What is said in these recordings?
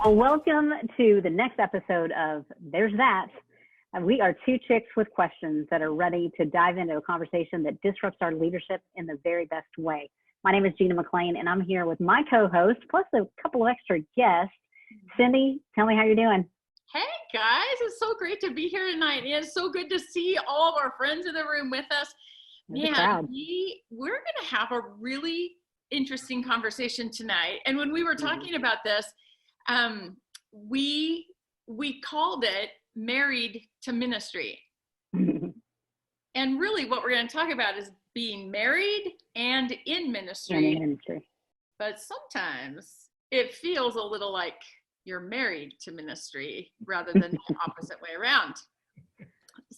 Well, welcome to the next episode of There's That. We are two chicks with questions that are ready to dive into a conversation that disrupts our leadership in the very best way. My name is Gina McClain, and I'm here with my co-host, plus a couple of extra guests. Cindy, tell me how you're doing. Hey guys, it's so great to be here tonight. It's so good to see all of our friends in the room with us. Man, we're going to have a really interesting conversation tonight. And when we were talking about this, we called it Married to Ministry. And really what we're going to talk about is being married and in ministry. But sometimes it feels a little like you're married to ministry rather than the opposite way around.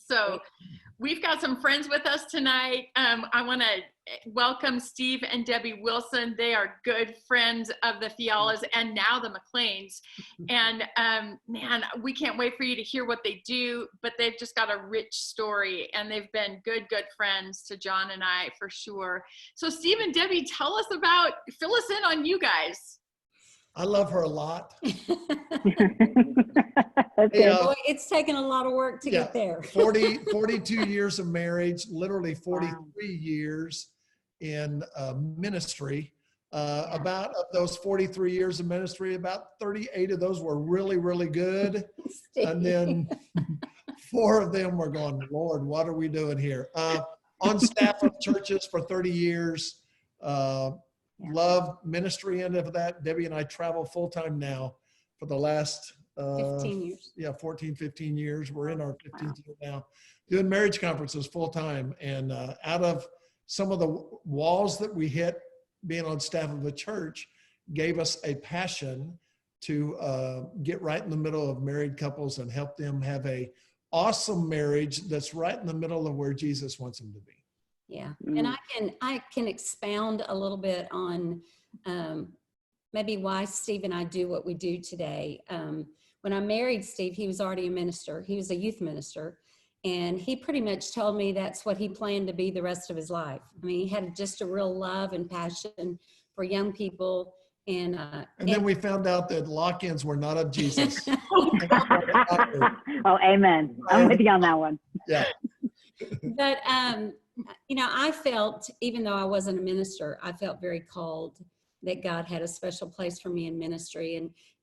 So we've got some friends with us tonight. I want to welcome Steve and Debbie Wilson. They are good friends of the Fialas and now the McClains. And man, we can't wait for you to hear what they do, but they've just got a rich story and they've been good friends to John and I for sure. So Steve and Debbie, fill us in on you guys. I love her a lot. Boy, it's taken a lot of work to get there. 42 years of marriage, literally 43 years in ministry. About of those 43 years of ministry, about 38 of those were really, really good. And then 4 of them were going, Lord, what are we doing here? On staff of churches for 30 years. Love ministry end of that. Debbie and I travel full-time now for the last 15 years. 15 years. We're in our 15th year now, doing marriage conferences full-time. And out of some of the walls that we hit being on staff of a church gave us a passion to get right in the middle of married couples and help them have a awesome marriage that's right in the middle of where Jesus wants them to be. Yeah, and I can expound a little bit on maybe why Steve and I do what we do today. When I married Steve, he was already a minister. He was a youth minister, and he pretty much told me that's what he planned to be the rest of his life. I mean, he had just a real love and passion for young people. And then we found out that lock-ins were not of Jesus. Oh, amen. I'm with you on that one. Yeah. But, you know, I felt, even though I wasn't a minister, I felt very called that God had a special place for me in ministry.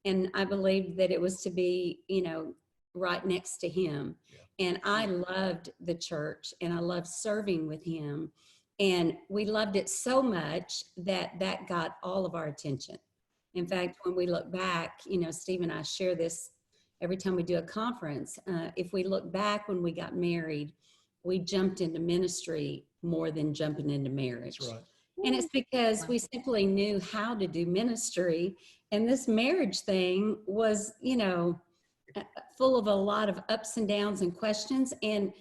And I believed that it was to be, you know, right next to him. Yeah. And I loved the church and I loved serving with him. And we loved it so much that got all of our attention. In fact, when we look back, you know, Steve and I share this every time we do a conference. If we look back when we got married, we jumped into ministry more than jumping into marriage. That's right. And it's because we simply knew how to do ministry. And this marriage thing was, you know, full of a lot of ups and downs and questions. And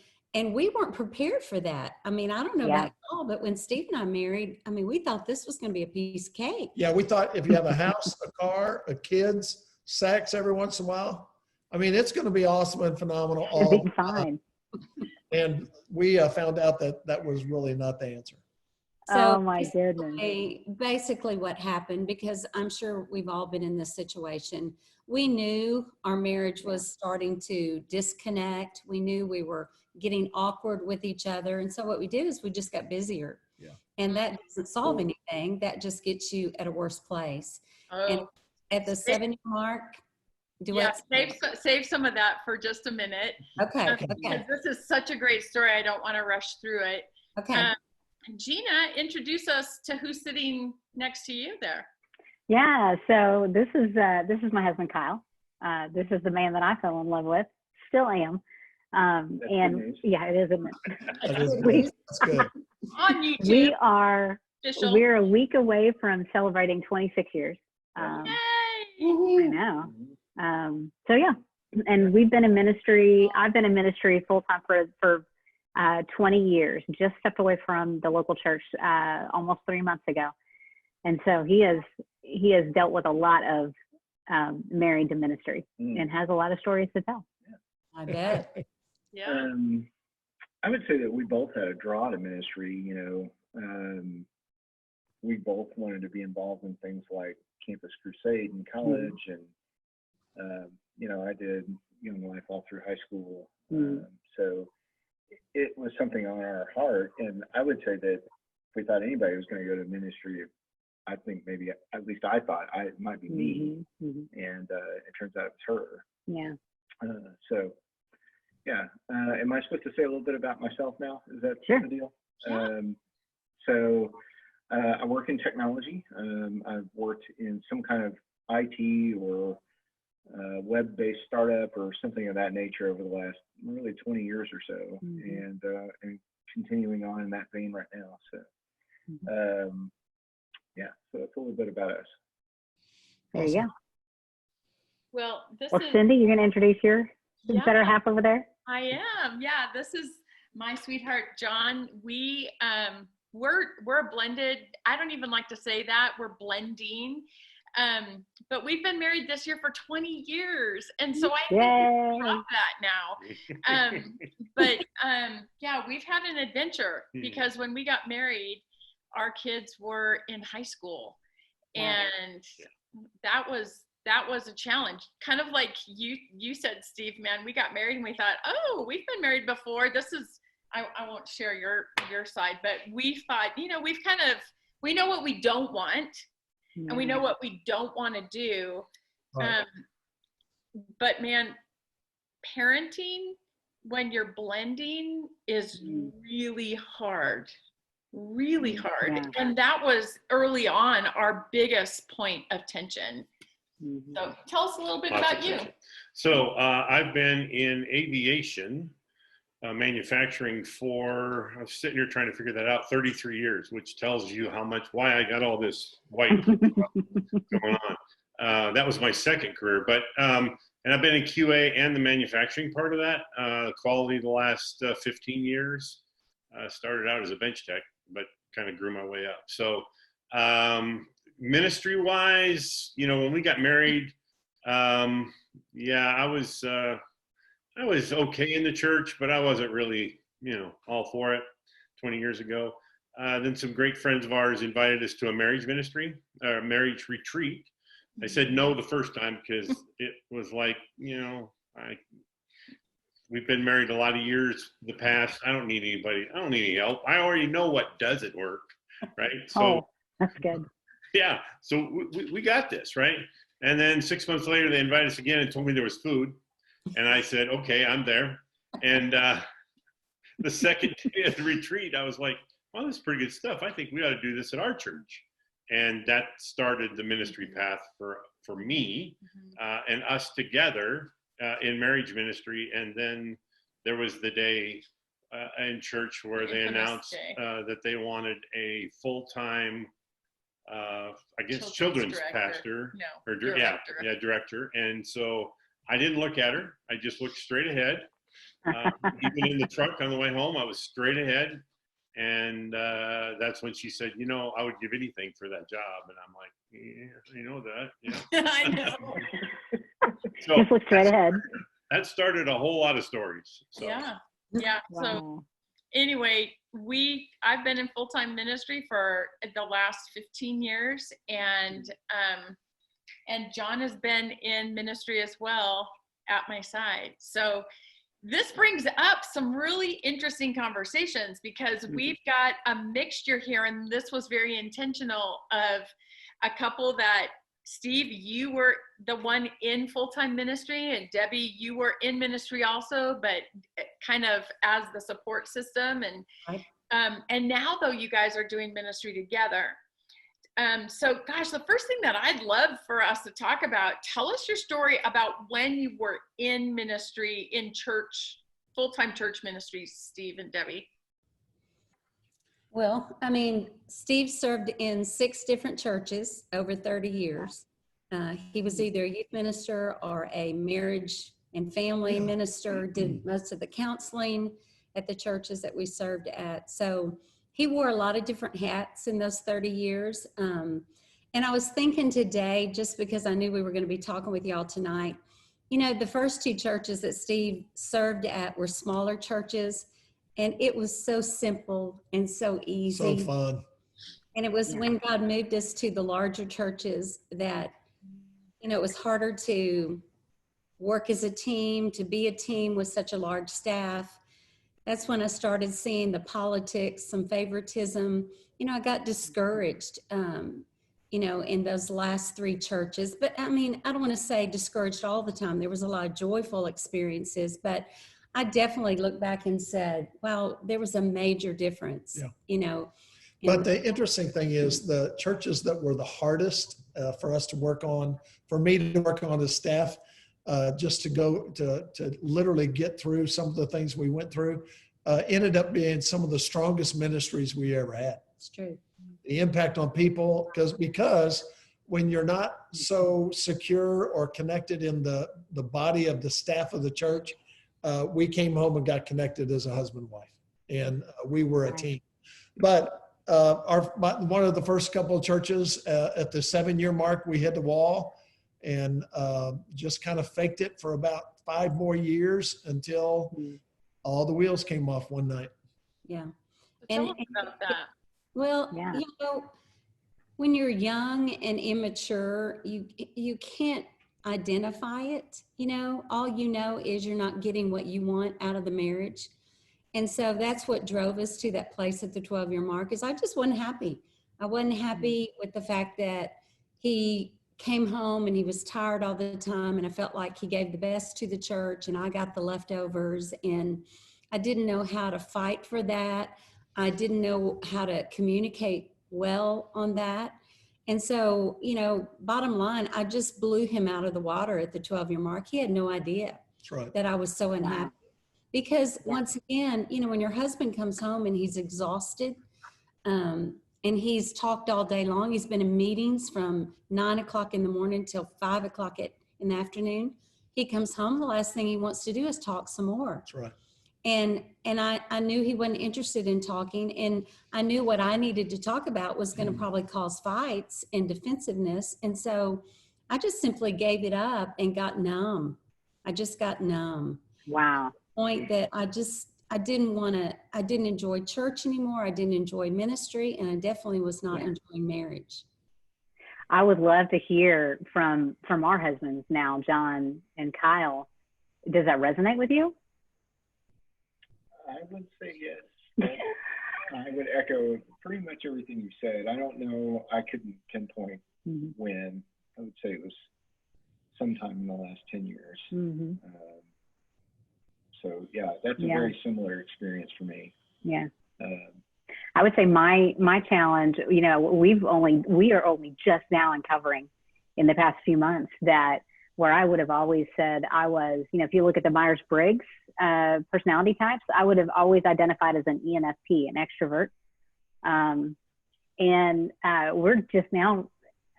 we weren't prepared for that. I mean, I don't know about y'all, but when Steve and I married, I mean, we thought this was going to be a piece of cake. Yeah, we thought if you have a house, a car, a kids, sex every once in a while, I mean, it's going to be awesome and phenomenal. It'll be fine. And we found out that was really not the answer. So oh my goodness. Basically what happened, because I'm sure we've all been in this situation, we knew our marriage was starting to disconnect. We knew we were getting awkward with each other. And so what we did is we just got busier. Yeah. And that doesn't solve anything. That just gets you at a worse place. Oh. And at the 7-year mark, save some of that for just a minute. Okay. Because this is such a great story. I don't want to rush through it. Okay. Gina, introduce us to who's sitting next to you there. Yeah. So this is my husband, Kyle. This is the man that I fell in love with. Still am. And yeah, it is, isn't it? That is good. That's good. On YouTube. We're a week away from celebrating 26 years. Yay! I know. So yeah, and we've been in ministry. I've been in ministry full time for 20 years. Just stepped away from the local church almost 3 months ago, and so he has dealt with a lot of married to ministry and has a lot of stories to tell. I bet. Yeah. I would say that we both had a draw to ministry. You know, we both wanted to be involved in things like Campus Crusade in college, and You know, I did young life all through high school. Mm. So it was something on our heart. And I would say that if we thought anybody was going to go to ministry, I think maybe, at least I thought it might be me. Mm-hmm. And it turns out it was her. Yeah. So, yeah. Am I supposed to say a little bit about myself now? Is that Sure. the deal? Yeah. I work in technology. I've worked in some kind of IT or web-based startup or something of that nature over the last really 20 years or so, and continuing on in that vein right now. So, yeah, so that's a little bit about us. There you go. Well, Well, Cindy, you're going to introduce your better half over there? I am. Yeah, this is my sweetheart, John. We're a blended. I don't even like to say that. We're blending. But we've been married this year for 20 years. And so I think we love that now. Yeah, we've had an adventure because when we got married, our kids were in high school. And that was a challenge. Kind of like you said, Steve, man, we got married and we thought, oh, we've been married before. This is, I won't share your side, but we thought, you know, we know what we don't want. And we know what we don't want to do. Right. But man, parenting when you're blending is really hard. Yeah. And that was early on our biggest point of tension. So tell us a little bit about you. So I've been in aviation manufacturing for, I was sitting here trying to figure that out, 33 years, which tells you why I got all this white going on. That was my second career, but, and I've been in QA and the manufacturing part of that, quality the last 15 years. Started out as a bench tech, but kind of grew my way up. So ministry wise, you know, when we got married, I was okay in the church, but I wasn't really, you know, all for it 20 years ago. Then some great friends of ours invited us to a marriage marriage retreat. I said no the first time because it was like, you know, we've been married a lot of years in the past. I don't need anybody. I don't need any help. I already know what doesn't work, right? So that's good. Yeah, so we got this, right? And then 6 months later, they invited us again and told me there was food. And I said, okay, I'm there. And the second day of the retreat, I was like, well, this is pretty good stuff. I think we ought to do this at our church. And that started the ministry path for me and us together in marriage ministry. And then there was the day in church where they announced that they wanted a full-time, I guess, children's pastor. No, director. And so I didn't look at her. I just looked straight ahead. Even in the truck on the way home, I was straight ahead. And that's when she said, you know, I would give anything for that job. And I'm like, yeah, I know that. Yeah. I know. So just look straight ahead. That started a whole lot of stories. So. Yeah. Wow. So anyway, I've been in full-time ministry for the last 15 years, and John has been in ministry as well at my side. So this brings up some really interesting conversations because we've got a mixture here, and this was very intentional, of a couple that, Steve, you were the one in full-time ministry, and Debbie, you were in ministry also, but kind of as the support system. And now, though, you guys are doing ministry together. So, gosh, the first thing that I'd love for us to talk about, tell us your story about when you were in ministry, in church, full-time church ministry, Steve and Debbie. Well, I mean, Steve served in 6 different churches over 30 years. He was either a youth minister or a marriage and family minister, did most of the counseling at the churches that we served at. So he wore a lot of different hats in those 30 years. And I was thinking today, just because I knew we were going to be talking with y'all tonight, you know, the first 2 churches that Steve served at were smaller churches. And it was so simple and so easy. So fun. And it was when God moved us to the larger churches that, you know, it was harder to work as a team, to be a team with such a large staff. That's when I started seeing the politics, some favoritism. You know, I got discouraged, you know, in those last 3 churches. But I mean, I don't want to say discouraged all the time. There was a lot of joyful experiences, but I definitely looked back and said, wow, there was a major difference, you know. But the interesting thing is the churches that were the hardest for us to work on, for me to work on as staff, just to go to literally get through some of the things we went through, ended up being some of the strongest ministries we ever had. It's true. The impact on people, because when you're not so secure or connected in the body of the staff of the church, we came home and got connected as a husband and wife, and we were a team. But one of the first couple of churches at the 7-year mark, we hit the wall and just kind of faked it for about 5 more years until all the wheels came off one night. Yeah. Tell us about that. Well, you know, when you're young and immature, you can't identify it. You know, all you know is you're not getting what you want out of the marriage. And so that's what drove us to that place at the 12-year mark, is I just wasn't happy. I wasn't happy with the fact that he came home and he was tired all the time, and I felt like he gave the best to the church and I got the leftovers, and I didn't know how to fight for that. I didn't know how to communicate well on that. And so, you know, bottom line, I just blew him out of the water at the 12-year mark. He had no idea that I was so unhappy. Because once again, you know, when your husband comes home and he's exhausted, and he's talked all day long, he's been in meetings from 9 o'clock in the morning till 5 o'clock in the afternoon. He comes home, the last thing he wants to do is talk some more. That's right. And I knew he wasn't interested in talking, and I knew what I needed to talk about was going to probably cause fights and defensive-ness. And so I just simply gave it up and got numb. I just got numb. Wow. Point that I didn't enjoy church anymore. I didn't enjoy ministry, and I definitely was not enjoying marriage. I would love to hear from our husbands now, John and Kyle. Does that resonate with you? I would say yes. I would echo pretty much everything you said. I don't know. I couldn't pinpoint when. I would say it was sometime in the last 10 years. So yeah, that's a very similar experience for me. Yeah. I would say my challenge, you know, we are only just now uncovering in the past few months that where I would have always said I was, you know, if you look at the Myers-Briggs personality types, I would have always identified as an ENFP, an extrovert. And we're just now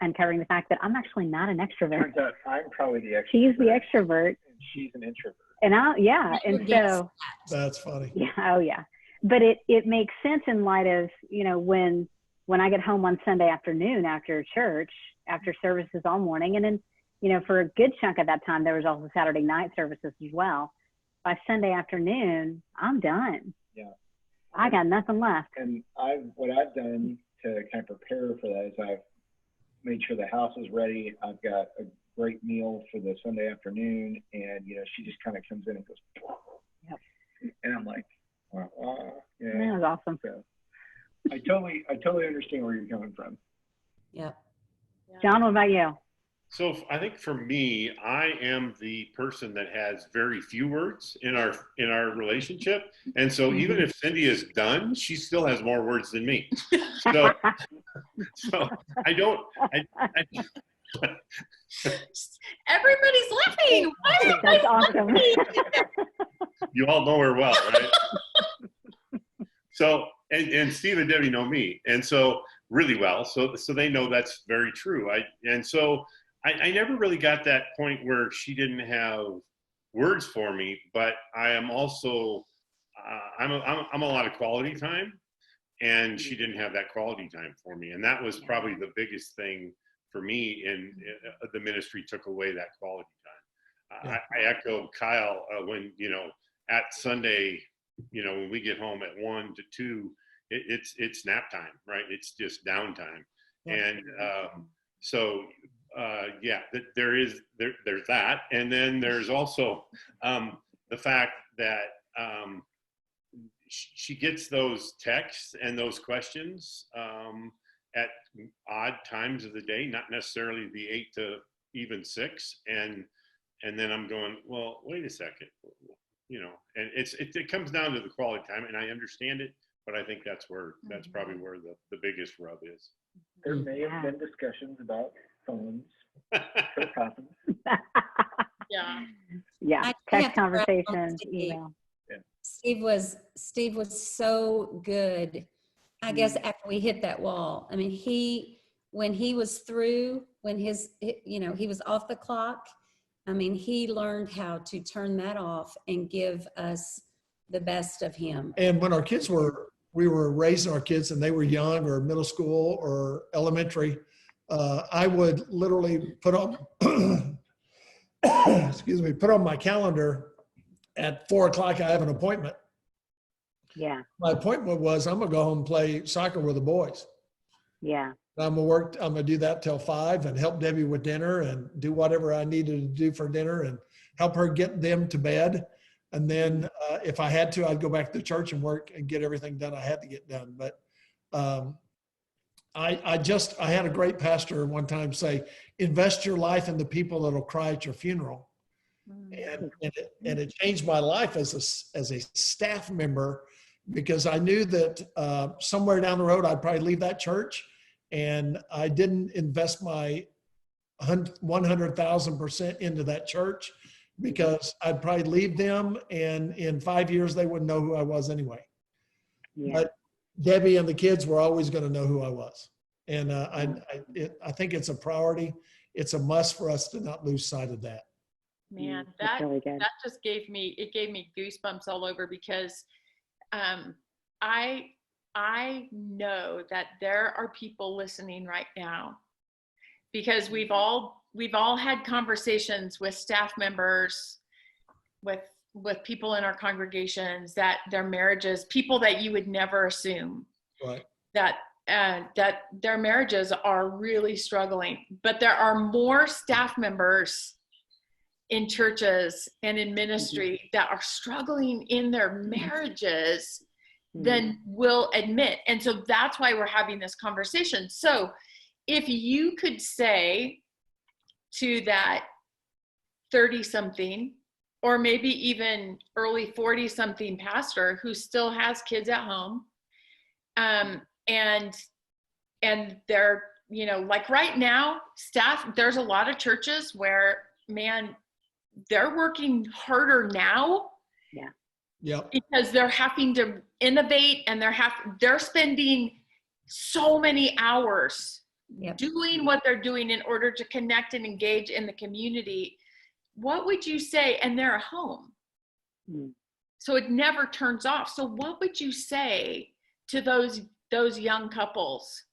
uncovering the fact that I'm actually not an extrovert. Turns out I'm probably the extrovert. She's the extrovert. And she's an introvert. And and so that's funny. Yeah, oh yeah. But it makes sense in light of, you know, when I get home on Sunday afternoon after church, after services all morning, and then, you know, for a good chunk of that time there was also Saturday night services as well. By Sunday afternoon, I'm done. Yeah. I got nothing left. And what I've done to kind of prepare for that is I've made sure the house is ready. I've got a great meal for the Sunday afternoon, and you know, she just kind of comes in and goes, and I'm like, wow, yeah. That was awesome. So I totally understand where you're coming from. Yeah. John, what about you? So I think for me, I am the person that has very few words in our relationship, and so even if Cindy is done, she still has more words than me. So I don't. Everybody's laughing. That's awesome. You all know her well, right? So, and Steve and Debbie know me, and so really well. So they know that's very true. I never really got that point where she didn't have words for me, but I am also I'm a lot of quality time, and she didn't have that quality time for me, and that was probably the biggest thing for me. In the ministry took away that quality time. I echo Kyle when, you know, at Sunday, you know, when we get home at 1 to 2, it's nap time, right? It's just downtime. And so there's that. And then there's also the fact that she gets those texts and those questions at odd times of the day, not necessarily the 8 to even 6. And then I'm going, well, wait a second, and it comes down to the quality time, and I understand it, but I think that's probably where the biggest rub is. There may have been discussions about phones. Sure happens. Yeah. Yeah. Text conversations, email. Steve was so good. I guess after we hit that wall, I mean, when he was through, when he was off the clock, I mean, he learned how to turn that off and give us the best of him. And when we were raising our kids and they were young or middle school or elementary, I would literally put on, put on my calendar at 4 o'clock, I have an appointment. Yeah. My appointment was I'm gonna go home and play soccer with the boys. Yeah. I'm gonna do that till 5 and help Debbie with dinner and do whatever I needed to do for dinner and help her get them to bed. And then if I had to, I'd go back to church and work and get everything done I had to get done. But I had a great pastor one time say, invest your life in the people that'll cry at your funeral. And it changed my life as a staff member, because I knew that somewhere down the road, I'd probably leave that church, and I didn't invest my 100,000% into that church, because I'd probably leave them, and in 5 years, they wouldn't know who I was anyway. Yeah. But Debbie and the kids were always going to know who I was. And I think it's a priority. It's a must for us to not lose sight of that. Man, that just gave me goosebumps all over, because I know that there are people listening right now, because we've all had conversations with staff members, with people in our congregations, that their marriages, people that you would never assume, right, that their marriages are really struggling. But there are more staff members in churches and in ministry that are struggling in their marriages than will admit. And so that's why we're having this conversation. So if you could say to that 30-something, or maybe even early 40-something pastor who still has kids at home, and they're, like right now, staff, there's a lot of churches where, man, they're working harder now. Yeah. Yep. Because they're having to innovate, and they're spending so many hours doing what they're doing in order to connect and engage in the community. What would you say? And they're at home. So it never turns off. So what would you say to those young couples?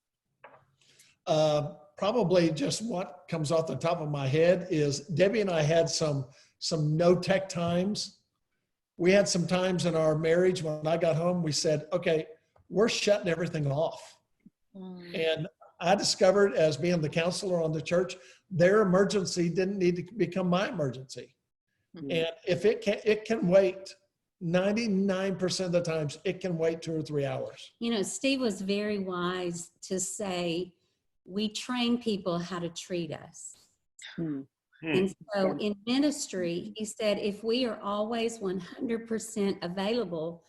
Probably just what comes off the top of my head is Debbie and I had some no tech times. We had some times in our marriage when I got home, we said, okay, we're shutting everything off. And I discovered, as being the counselor on the church, their emergency didn't need to become my emergency. And if it can wait, 99% of the times, it can wait 2 or 3 hours. Steve was very wise to say, we train people how to treat us. And so in ministry, he said, if we are always 100% available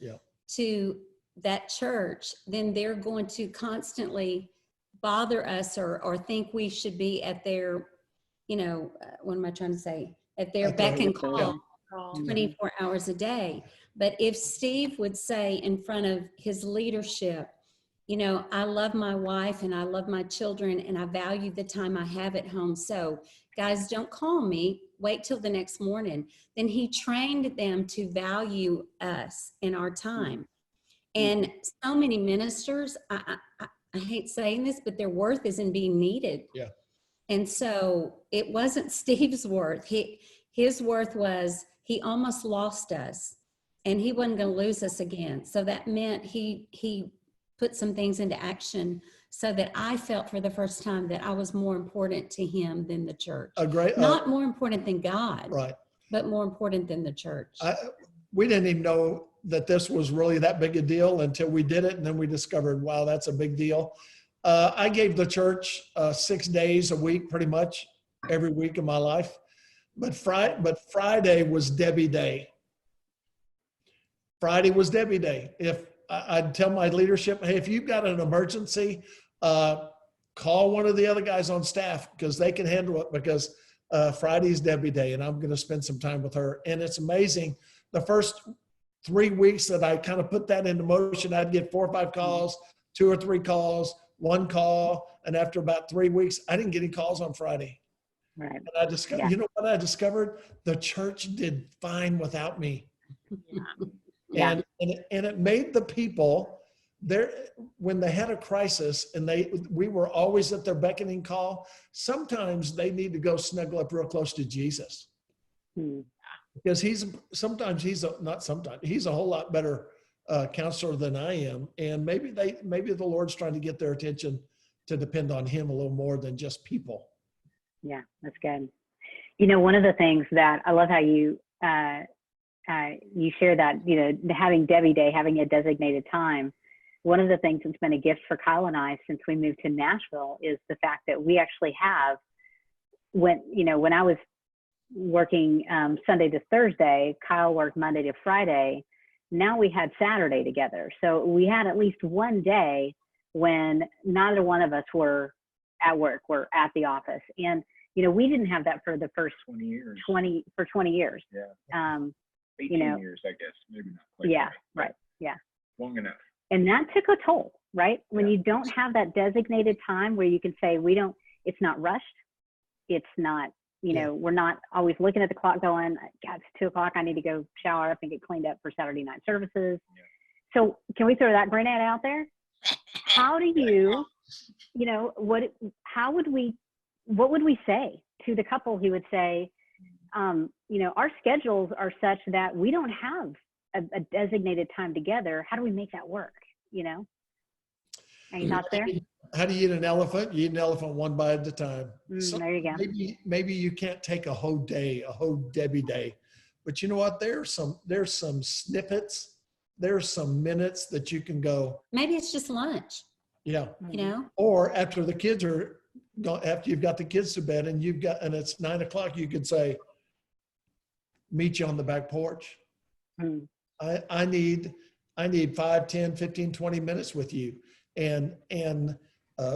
to that church, then they're going to constantly bother us or think we should be at their, what am I trying to say? At their beck and call 24 hours a day. But if Steve would say in front of his leadership, I love my wife and I love my children and I value the time I have at home. So guys, don't call me, wait till the next morning. Then he trained them to value us and our time. And so many ministers, I hate saying this, but their worth is in being needed. Yeah. And so it wasn't Steve's worth. His worth was he almost lost us and he wasn't going to lose us again. So that meant he put some things into action so that I felt for the first time that I was more important to him than the church. A great, Not more important than God, right. but more important than the church. We didn't even know that this was really that big a deal until we did it. And then we discovered, wow, that's a big deal. I gave the church 6 days a week, pretty much every week of my life. But Friday was Debbie Day. Friday was Debbie Day. If I'd tell my leadership, hey, if you've got an emergency, call one of the other guys on staff because they can handle it, because Friday's Debbie Day and I'm going to spend some time with her. And it's amazing. The first 3 weeks that I kind of put that into motion, I'd get 4 or 5 calls, 2 or 3 calls, 1 call. And after about 3 weeks, I didn't get any calls on Friday. Right. And I discovered, you know what I discovered? The church did fine without me. Yeah. And it made the people there, when they had a crisis and we were always at their beckoning call, sometimes they need to go snuggle up real close to Jesus. Because he's a whole lot better counselor than I am. And maybe the Lord's trying to get their attention to depend on him a little more than just people. Yeah, that's good. You know, one of the things that I love how you share that, you know, having Debbie Day, having a designated time. One of the things that's been a gift for Kyle and I since we moved to Nashville is the fact that we actually have, when I was working Sunday to Thursday, Kyle worked Monday to Friday. Now we had Saturday together. So we had at least one day when neither one of us were at work, we're at the office. And, you know, we didn't have that for the first 20 years. 20 years. Yeah. 18 you know, years, I guess. Maybe not quite. Yeah, that, right. Yeah. Long enough. And that took a toll, right? When Yeah. you don't have that designated time where you can say, it's not rushed. It's not, you know, we're not always looking at the clock going, God, it's 2 o'clock. I need to go shower up and get cleaned up for Saturday night services. Yeah. So can we throw that grenade out there? How do you, you know, what would we say to the couple who would say, you know, our schedules are such that we don't have a designated time together. How do we make that work? You know, any thoughts there? How do you eat an elephant? You eat an elephant one bite at a time. So there you go. Maybe you can't take a whole day, a whole Debbie Day, but you know what? There's some snippets. There's some minutes that you can go. Maybe it's just lunch. Yeah. You know, Or after the kids are gone, after you've got the kids to bed and it's 9 o'clock, you could say, meet you on the back porch. I need 5, 10, 15, 20 minutes with you and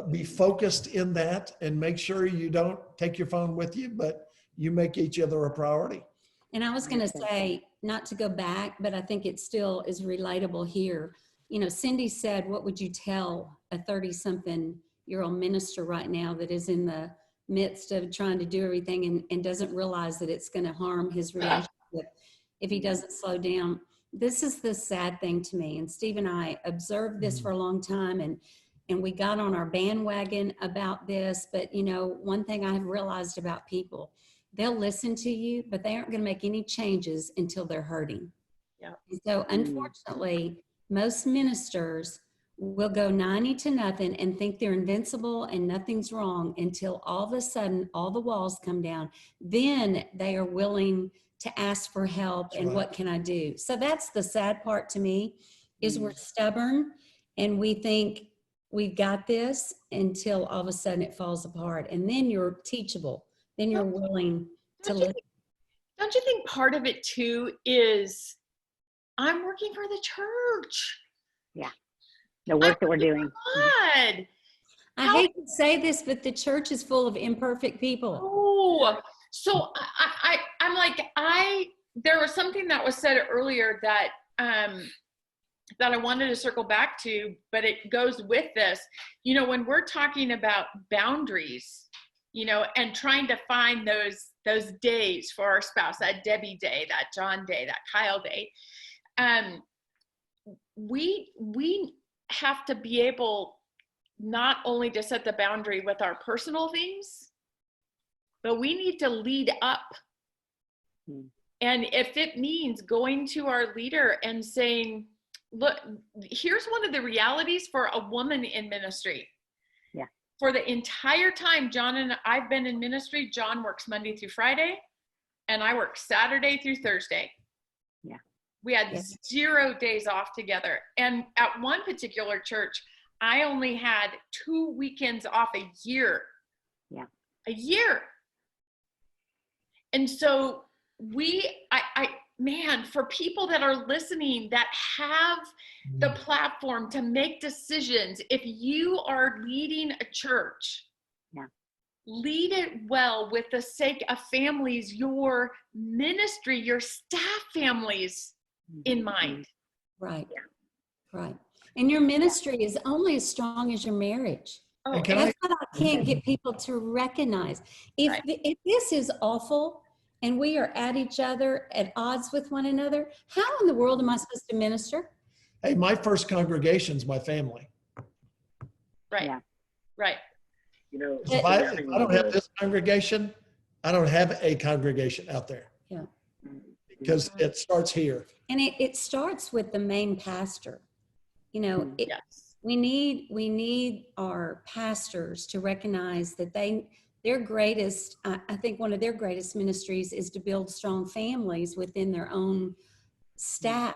be focused in that and make sure you don't take your phone with you, but you make each other a priority. and I was going to say, not to go back, but I think it still is relatable here. You know, Cindy said, what would you tell a 30-something-year-old minister right now that is in the midst of trying to do everything and doesn't realize that it's going to harm his relationship if he doesn't slow down? This is the sad thing to me. And Steve and I observed this for a long time, and we got on our bandwagon about this. But, you know, one thing I have realized about people, they'll listen to you, but they aren't going to make any changes until they're hurting. Yeah. So unfortunately, most ministers will go 90-0 and think they're invincible and nothing's wrong until all of a sudden all the walls come down. Then they are willing to ask for help. That's and right. What can I do? So that's the sad part to me, is we're stubborn and we think we've got this until all of a sudden it falls apart. And then you're teachable. Then you're willing to listen. Don't you think part of it too is I'm working for the church? Yeah. The work that we're doing. God. I hate to say this, but the church is full of imperfect people. Oh, so I'm like, there was something that was said earlier that I wanted to circle back to, but it goes with this. You know, when we're talking about boundaries, you know, and trying to find those days for our spouse, that Debbie Day, that John Day, that Kyle Day, we have to be able not only to set the boundary with our personal things, but we need to lead up. And if it means going to our leader and saying, look, here's one of the realities for a woman in ministry. for the entire time John and I've been in ministry, John works Monday through Friday, and I work Saturday through Thursday. Yeah. We had 0 days off together. And at one particular church, I only had 2 weekends off a year. Yeah. A year. And so man, for people that are listening that have the platform to make decisions, if you are leading a church, lead it well with the sake of families, your ministry, your staff families in mind. Right. Right. And your ministry is only as strong as your marriage. Oh, That's what I can't get people to recognize. If this is awful and we are at each other at odds with one another, how in the world am I supposed to minister? Hey, my first congregation's my family. right. Yeah. Right. You know, If I don't have this congregation, I don't have a congregation out there. Yeah. Because it starts here. And it starts with the main pastor. You know, Yes. we need our pastors to recognize that their greatest, I think one of their greatest ministries is to build strong families within their own staff.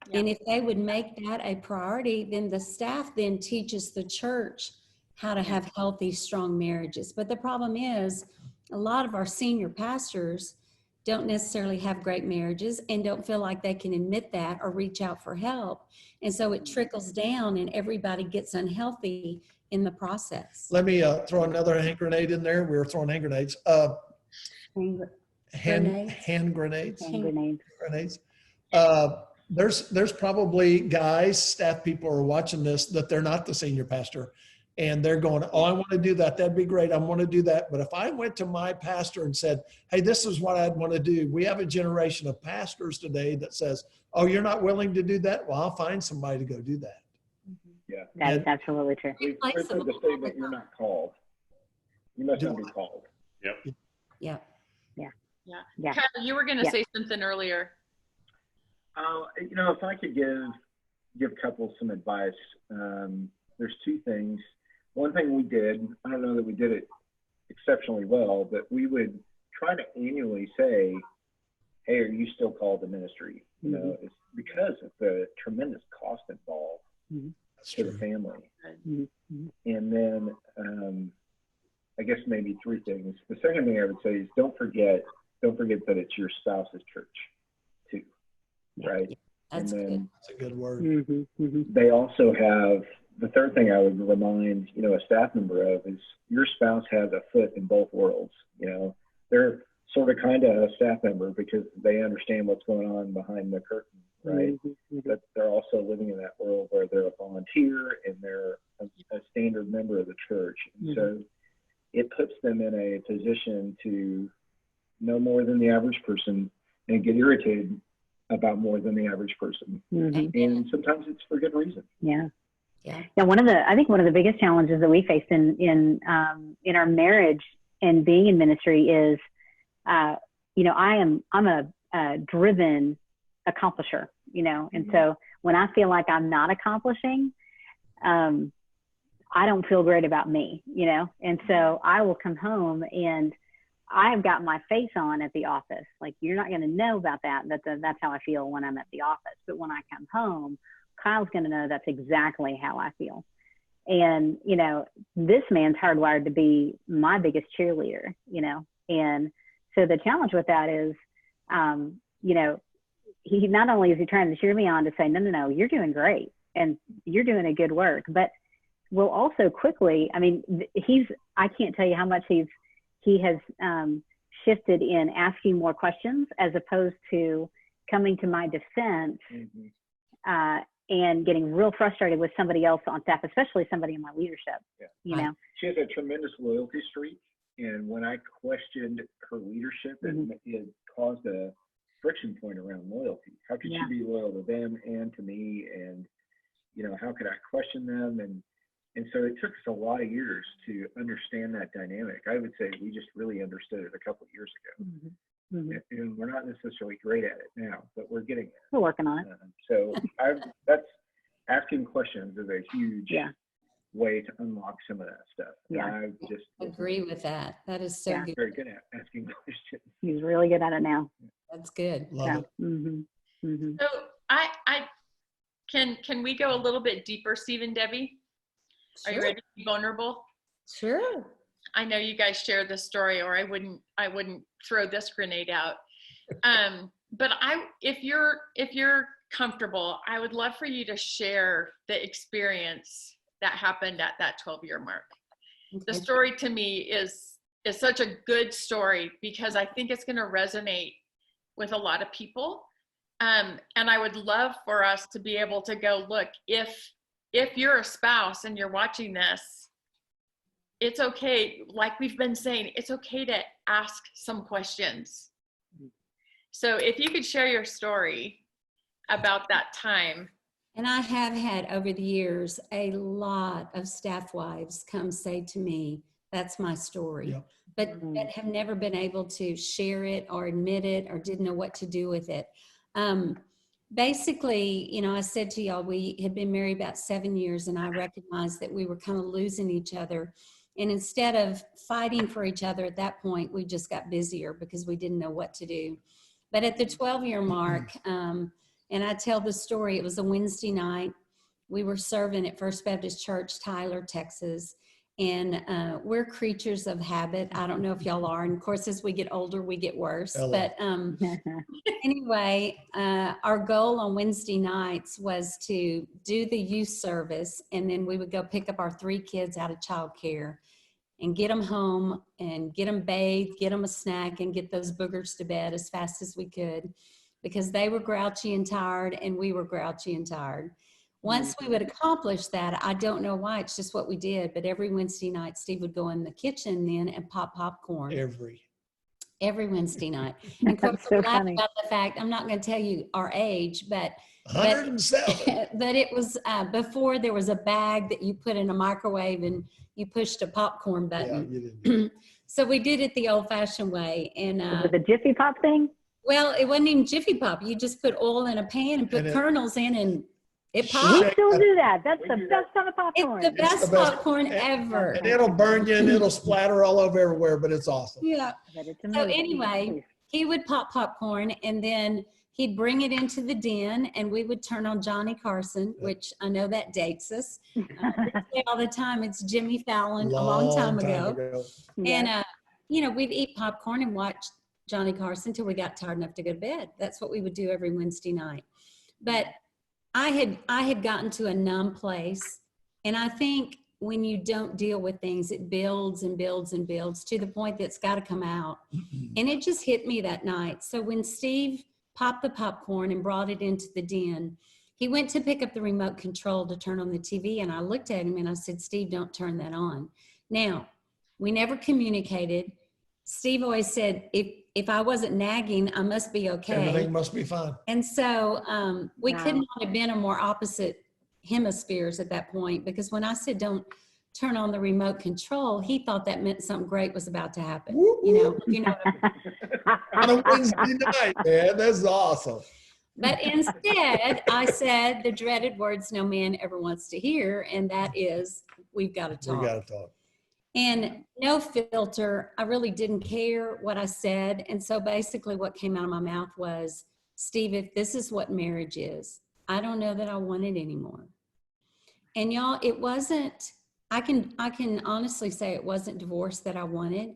Yeah. And if they would make that a priority, then the staff then teaches the church how to have healthy, strong marriages. But the problem is a lot of our senior pastors don't necessarily have great marriages and don't feel like they can admit that or reach out for help. And so it trickles down and everybody gets unhealthy in the process. Let me throw another hand grenade in there. We were throwing hand grenades. Hand grenades. There's probably guys, staff people are watching this that they're not the senior pastor. And they're going, oh, I want to do that. That'd be great. I want to do that. But if I went to my pastor and said, hey, this is what I'd want to do. We have a generation of pastors today that says, oh, you're not willing to do that? Well, I'll find somebody to go do that. Yeah. That is absolutely true. We've heard the statement, you're not called. You must not be called. Yep. Yeah. Yeah. Kyle, you were going to say something earlier. You know, if I could give couples some advice, there's two things. One thing we did, I don't know that we did it exceptionally well, but we would try to annually say, hey, are you still called to ministry? You know, it's because of the tremendous cost involved to the family. And then I guess maybe three things. The second thing I would say is don't forget that it's your spouse's church too, right? That's good. That's a good word. They also have, the third thing I would remind, you know, a staff member of is your spouse has a foot in both worlds. You know, they're sort of kind of a staff member because they understand what's going on behind the curtain, right? But they're also living in that world where they're a volunteer and they're a standard member of the church. And so it puts them in a position to know more than the average person and get irritated about more than the average person. And sometimes it's for good reason. Yeah. I think one of the biggest challenges that we faced in our marriage and being in ministry is, you know, I'm a driven accomplisher, you know, and so when I feel like I'm not accomplishing, I don't feel great about me, you know, and so I will come home and I've got my face on at the office. Like, you're not going to know about that. That's how I feel when I'm at the office. But when I come home, Kyle's going to know that's exactly how I feel. And, you know, this man's hardwired to be my biggest cheerleader, you know. And so the challenge with that is, you know, he not only is he trying to cheer me on to say, no, you're doing great and you're doing a good work, but will also quickly, I mean, I can't tell you how much he has shifted in asking more questions as opposed to coming to my defense and getting real frustrated with somebody else on staff, especially somebody in my leadership. You know, she has a tremendous loyalty streak, and when I questioned her leadership, it caused a friction point around loyalty. How could she be loyal to them and to me? And you know, how could I question them? And so it took us a lot of years to understand that dynamic. I would say we just really understood it a couple of years ago. And we're not necessarily great at it now, but we're getting there. We're working on it. So that's asking questions is a huge way to unlock some of that stuff. Yeah. And I just Agree with that. That is so Yeah. good. very good at asking questions. He's really good at it now. That's good. Love it. So I can we go a little bit deeper, Steve and Debbie? Are you ready to be vulnerable? Sure. I know you guys share this story, or I wouldn't throw this grenade out. But if you're comfortable, I would love for you to share the experience that happened at that 12-year mark. Okay. The story to me is such a good story because I think it's going to resonate with a lot of people. And I would love for us to be able to go, look, if you're a spouse and you're watching this, it's okay. Like we've been saying, it's okay to ask some questions. So if you could share your story about that time. And I have had over the years a lot of staff wives come say to me, that's my story, Yep. but have never been able to share it or admit it or didn't know what to do with it. Basically, you know, I said to y'all, we had been married about 7 years and I recognized that we were kind of losing each other. And instead of fighting for each other at that point, we just got busier because we didn't know what to do. But at the 12-year mark, and I tell the story, it was a Wednesday night. We were serving at First Baptist Church, Tyler, Texas. And we're creatures of habit. I don't know if y'all are. And of course, as we get older, we get worse. Hello. But anyway, our goal on Wednesday nights was to do the youth service. And then we would go pick up our 3 kids out of childcare and get them home and get them bathed, get them a snack, and get those boogers to bed as fast as we could, because they were grouchy and tired and we were grouchy and tired. Once we would accomplish that, I don't know why, it's just what we did, but every Wednesday night, Steve would go in the kitchen then and pop popcorn. Every Wednesday night. And of course, That's so I'm laughing funny. about the fact, I'm not going to tell you our age, but 107. but it was before there was a bag that you put in a microwave and you pushed a popcorn Yeah, button. you didn't. So we did it the old-fashioned way. And Was it the Jiffy Pop thing? well, it wasn't even Jiffy Pop. You just put oil in a pan and put And it- kernels in and it We popped. still do that. That's the best kind of It's popcorn. the best the best. popcorn ever. And it'll burn you and it'll splatter all over everywhere, but it's awesome. Yeah. But it's So amazing. anyway, he would pop popcorn and then he'd bring it into the den and we would turn on Johnny Carson, which I know that dates us. We say all the time, it's Jimmy Fallon a long time ago. And, you know, we'd eat popcorn and watch Johnny Carson till we got tired enough to go to bed. That's what we would do every Wednesday night. But I had gotten to a numb place. And I think when you don't deal with things, it builds and builds and builds to the point that it's got to come out. And it just hit me that night. So when Steve popped the popcorn and brought it into the den, he went to pick up the remote control to turn on the TV. And I looked at him and I said, Steve, don't turn that on. Now, we never communicated. Steve always said, if I wasn't nagging, I must be okay. Everything must be fine. And so we Wow. could not have been in more opposite hemispheres at that point, because when I said don't turn on the remote control, he thought that meant something great was about to happen. Whoop, You know On a Wednesday night, man. That's awesome. But instead, I said the dreaded words no man ever wants to hear, and that is, we've got to talk. We got to talk. And no filter. I really didn't care what I said. And so basically what came out of my mouth was, Steve, if this is what marriage is, I don't know that I want it anymore. And y'all, it wasn't, I can honestly say it wasn't divorce that I wanted,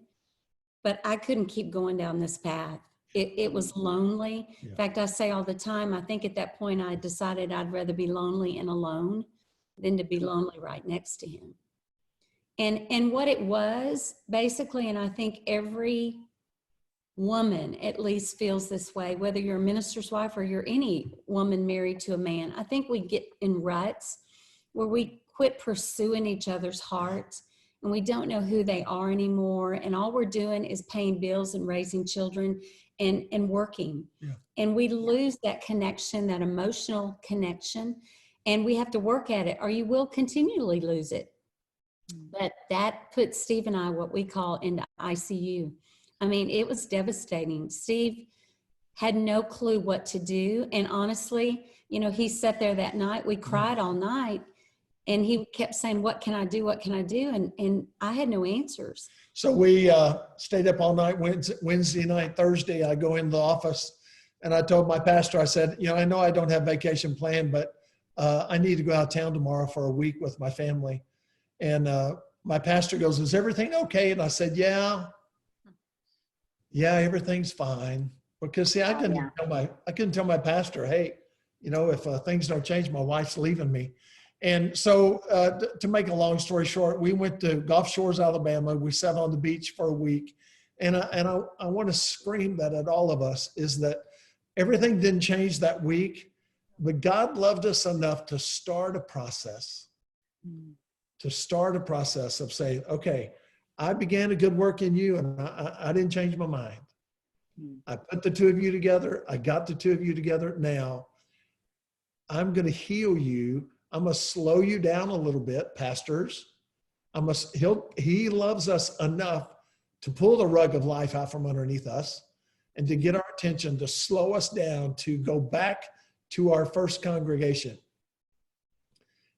but I couldn't keep going down this path. It was lonely. Yeah. In fact, I say all the time, I think at that point I decided I'd rather be lonely and alone than to be lonely right next to him. And what it was basically, and I think every woman at least feels this way, whether you're a minister's wife or you're any woman married to a man, I think we get in ruts where we quit pursuing each other's hearts and we don't know who they are anymore. And all we're doing is paying bills and raising children and working. Yeah. And we lose that connection, that emotional connection, and we have to work at it or you will continually lose it. But that put Steve and I, what we call, into ICU. I mean, it was devastating. Steve had no clue what to do. And honestly, you know, he sat there that night, we cried all night. And he kept saying, what can I do? What can I do? And I had no answers. So we stayed up all night Wednesday night, Thursday. I go into the office and I told my pastor, I said, I know I don't have vacation planned, but I need to go out of town tomorrow for a week with my family. And my pastor goes, is everything okay? And I said, yeah, everything's fine. Because see, I couldn't tell my pastor, hey, if things don't change, my wife's leaving me. And so to make a long story short, we went to Gulf Shores, Alabama. We sat on the beach for a week. And I want to scream that at all of us is that everything didn't change that week, but God loved us enough to start a process, of saying, okay, I began a good work in you and I didn't change my mind. I put the two of you together. I got the two of you together. Now I'm going to heal you. I'm going to slow you down a little bit, pastors. He loves us enough to pull the rug of life out from underneath us and to get our attention, to slow us down, to go back to our first congregation.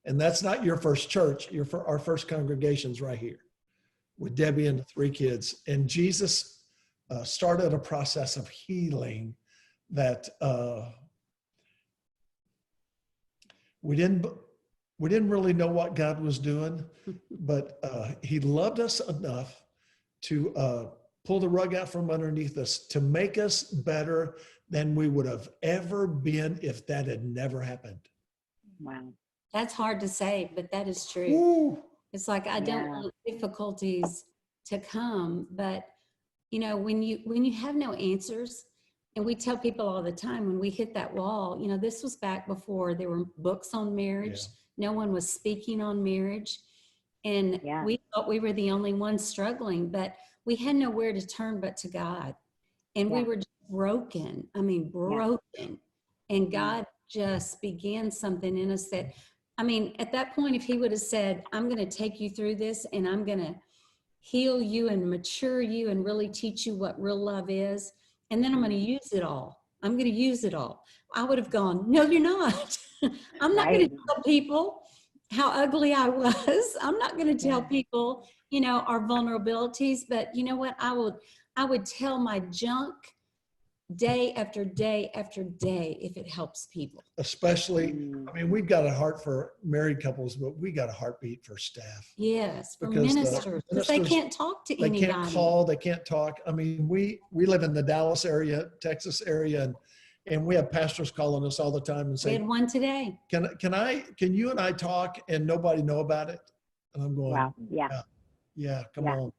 And that's not your first church. Our first congregation's right here with Debbie and the 3 kids. And Jesus started a process of healing that we didn't really know what God was doing, but he loved us enough to pull the rug out from underneath us to make us better than we would have ever been if that had never happened. Wow. That's hard to say, but that is true. Ooh. It's like, I don't want difficulties to come, but when you have no answers, and we tell people all the time when we hit that wall, this was back before there were books on marriage. No one was speaking on marriage. And we thought we were the only ones struggling, but we had nowhere to turn but to God. And we were just broken. I mean, broken. And God just began something in us that, at that point, if he would have said, I'm going to take you through this and I'm going to heal you and mature you and really teach you what real love is, and then I'm going to use it all. I'm going to use it all. I would have gone, no, you're not. I'm not going to tell people how ugly I was. I'm not going to tell people, our vulnerabilities, but you know what? I would tell my junk day after day after day if it helps people. Especially, we've got a heart for married couples, but we got a heartbeat for staff. Yes, for ministers, because they can't talk to anybody. They can't call, they can't talk. We live in the Dallas area, Texas area, and we have pastors calling us all the time and saying, we had one today. Can you and I talk and nobody know about it? And I'm going, wow, come on.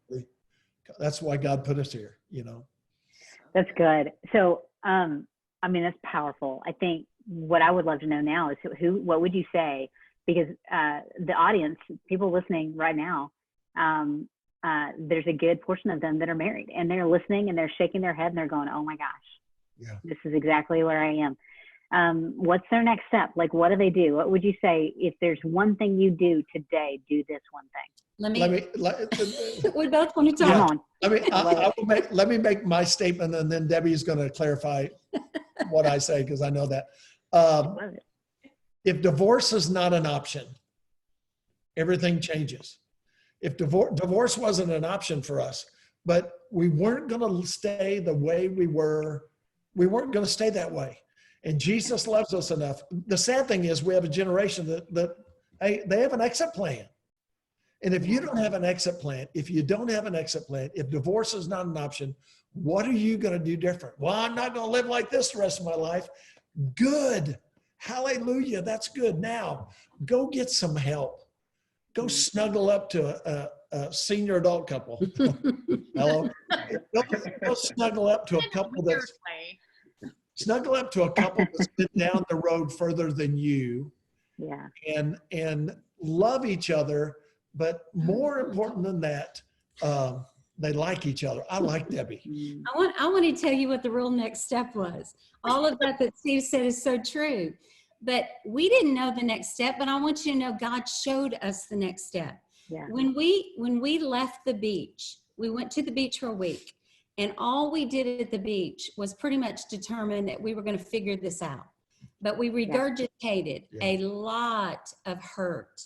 That's why God put us here, That's good. So, that's powerful. I think what I would love to know now is what would you say? Because the audience, people listening right now, there's a good portion of them that are married and they're listening and they're shaking their head and they're going, oh my gosh, this is exactly where I am. What's their next step? Like, what do they do? What would you say if there's one thing you do today, do this one thing? We both want to talk. Let me make my statement and then Debbie's going to clarify what I say because I know that. If divorce is not an option, everything changes. If divorce wasn't an option for us, but we weren't going to stay the way we were, we weren't going to stay that way. And Jesus loves us enough. The sad thing is we have a generation that they have an exit plan. And if you don't have an exit plan, if divorce is not an option, what are you going to do different? Well, I'm not going to live like this the rest of my life. Good. Hallelujah. That's good. Now, go get some help. Go snuggle up to a senior adult couple. Hello. Go snuggle up to a couple that's been down the road further than you. Yeah. And love each other. But more important than that, they like each other. I like Debbie. I want to tell you what the real next step was. All of that Steve said is so true. But we didn't know the next step, but I want you to know God showed us the next step. Yeah. When we left the beach, we went to the beach for a week, and all we did at the beach was pretty much determine that we were going to figure this out. But we regurgitated a lot of hurt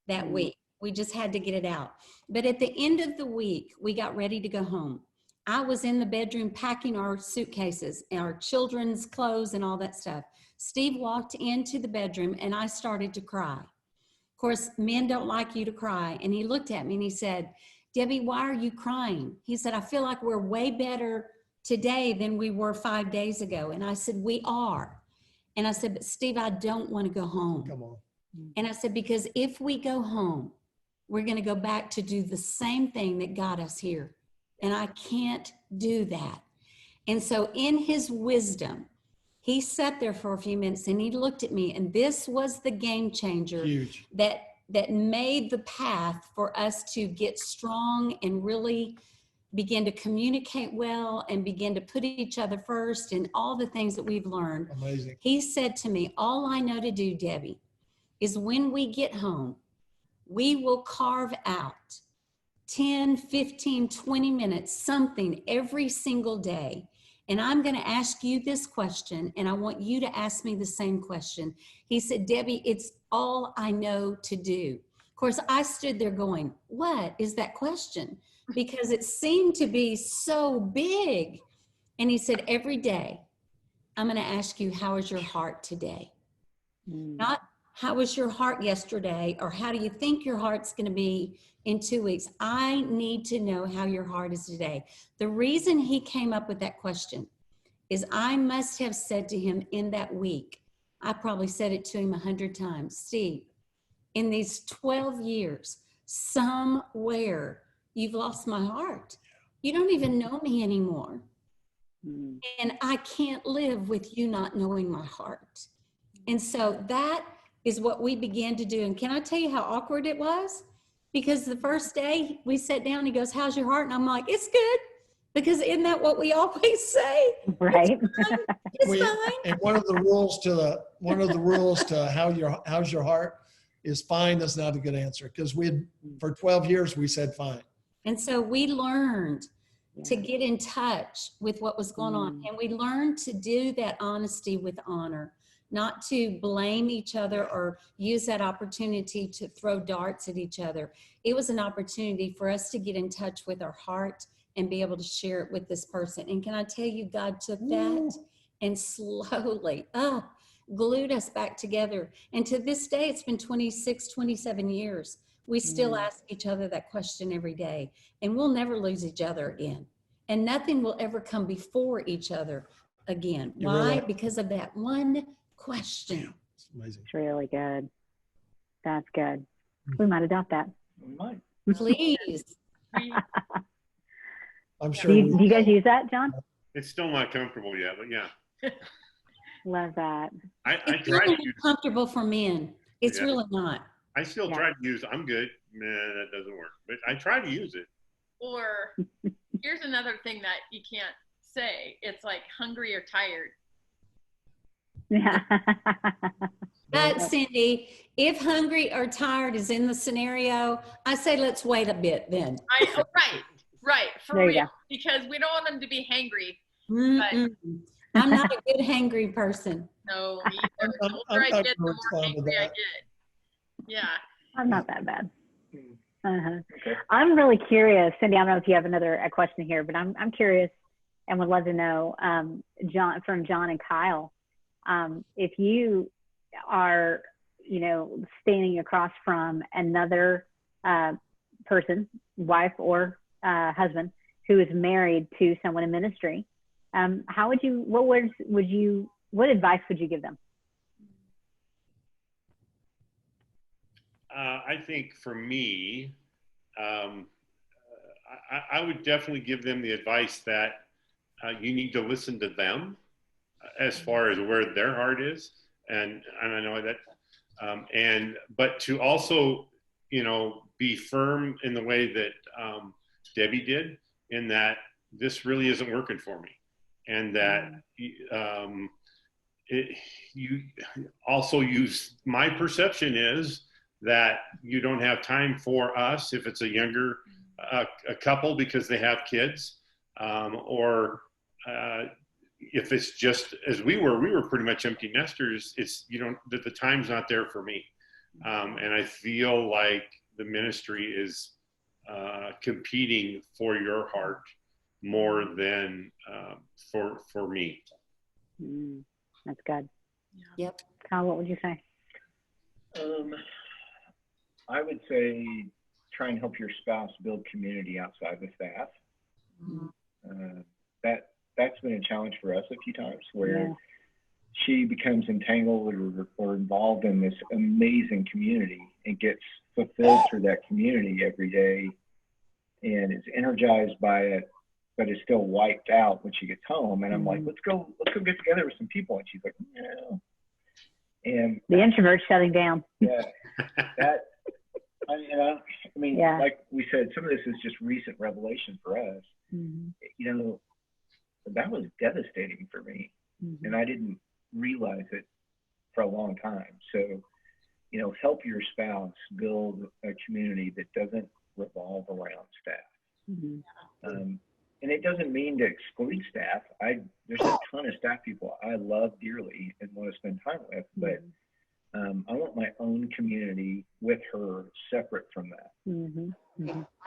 that week. We just had to get it out. But at the end of the week, we got ready to go home. I was in the bedroom packing our suitcases, our children's clothes and all that stuff. Steve walked into the bedroom and I started to cry. Of course, men don't like you to cry. And he looked at me and he said, Debbie, why are you crying? He said, I feel like we're way better today than we were 5 days ago. And I said, we are. And I said, but Steve, I don't want to go home. Come on. And I said, because if we go home, we're going to go back to do the same thing that got us here. And I can't do that. And so in his wisdom, he sat there for a few minutes and he looked at me, and this was the game changer. Huge. that made the path for us to get strong and really begin to communicate well and begin to put each other first and all the things that we've learned. Amazing. He said to me, all I know to do, Debbie, is when we get home, we will carve out 10, 15, 20 minutes, something every single day. And I'm going to ask you this question, and I want you to ask me the same question. He said, Debbie, it's all I know to do. Of course, I stood there going, what is that question? Because it seemed to be so big. And he said, every day, I'm going to ask you, how is your heart today? Not how was your heart yesterday, or how do you think your heart's going to be in 2 weeks? I need to know how your heart is today. The reason he came up with that question is I must have said to him in that week, I probably said it to him 100 times, Steve, in these 12 years, somewhere you've lost my heart. You don't even know me anymore. And I can't live with you not knowing my heart. And so that is what we began to do. And can I tell you how awkward it was? Because the first day we sat down, he goes, how's your heart? And I'm like, it's good. Because isn't that what we always say? Right. It's fine. And one of the rules to how's your heart is fine. That's not a good answer, because for 12 years we said fine. And so we learned to get in touch with what was going on. And we learned to do that honesty with honor, not to blame each other or use that opportunity to throw darts at each other. It was an opportunity for us to get in touch with our heart and be able to share it with this person. And can I tell you, God took that and slowly glued us back together. And to this day, it's been 26, 27 years. We still ask each other that question every day, and we'll never lose each other again. And nothing will ever come before each other again. Why? Really? Because of that one question. It's amazing. It's really good. That's good. We might adopt that. We might. Please. I'm Do sure. you guys use that, John? It's still not comfortable yet, but yeah. Love that. I It's try to really use, comfortable for men. It's Yeah. really not. I still Yeah. try to use, I'm good. Nah, that doesn't work. But I try to use it. Or here's another thing that you can't say. It's like hungry or tired. Yeah. But Cindy, if hungry or tired is in the scenario, I say let's wait a bit then. Right, for There you real. go. Because we don't want them to be hangry. Mm-mm. I'm not a good hangry person. No, me either. The I'm older I not get, the gonna more respond to angry I that. get. Yeah. I'm not that bad. Okay. I'm really curious, Cindy. I don't know if you have a question here, but I'm curious and would love to know, John and Kyle, if you are, standing across from another person, wife or husband, who is married to someone in ministry, what advice would you give them? I think for me, I would definitely give them the advice that you need to listen to them as far as where their heart is. And I know that, but to also, be firm in the way that Debbie did, in that this really isn't working for me. And that you also use, my perception is that you don't have time for us if it's a younger a couple because they have kids, or if it's just as we were pretty much empty nesters, it's, that the time's not there for me. And I feel like the ministry is competing for your heart more than for me. That's good. Yep. Kyle, what would you say? I would say try and help your spouse build community outside the staff. That's been a challenge for us a few times, where she becomes entangled or involved in this amazing community and gets fulfilled through that community every day and is energized by it, but is still wiped out when she gets home. And I'm like, let's go get together with some people. And she's like, no. And The introvert's shutting down. yeah, like we said, some of this is just recent revelation for us. You know, that was devastating for me, and I didn't realize it for a long time. So, you know, help your spouse build a community that doesn't revolve around staff. And it doesn't mean to exclude staff. There's a ton of staff people I love dearly and want to spend time with, but I want my own community with her separate from that.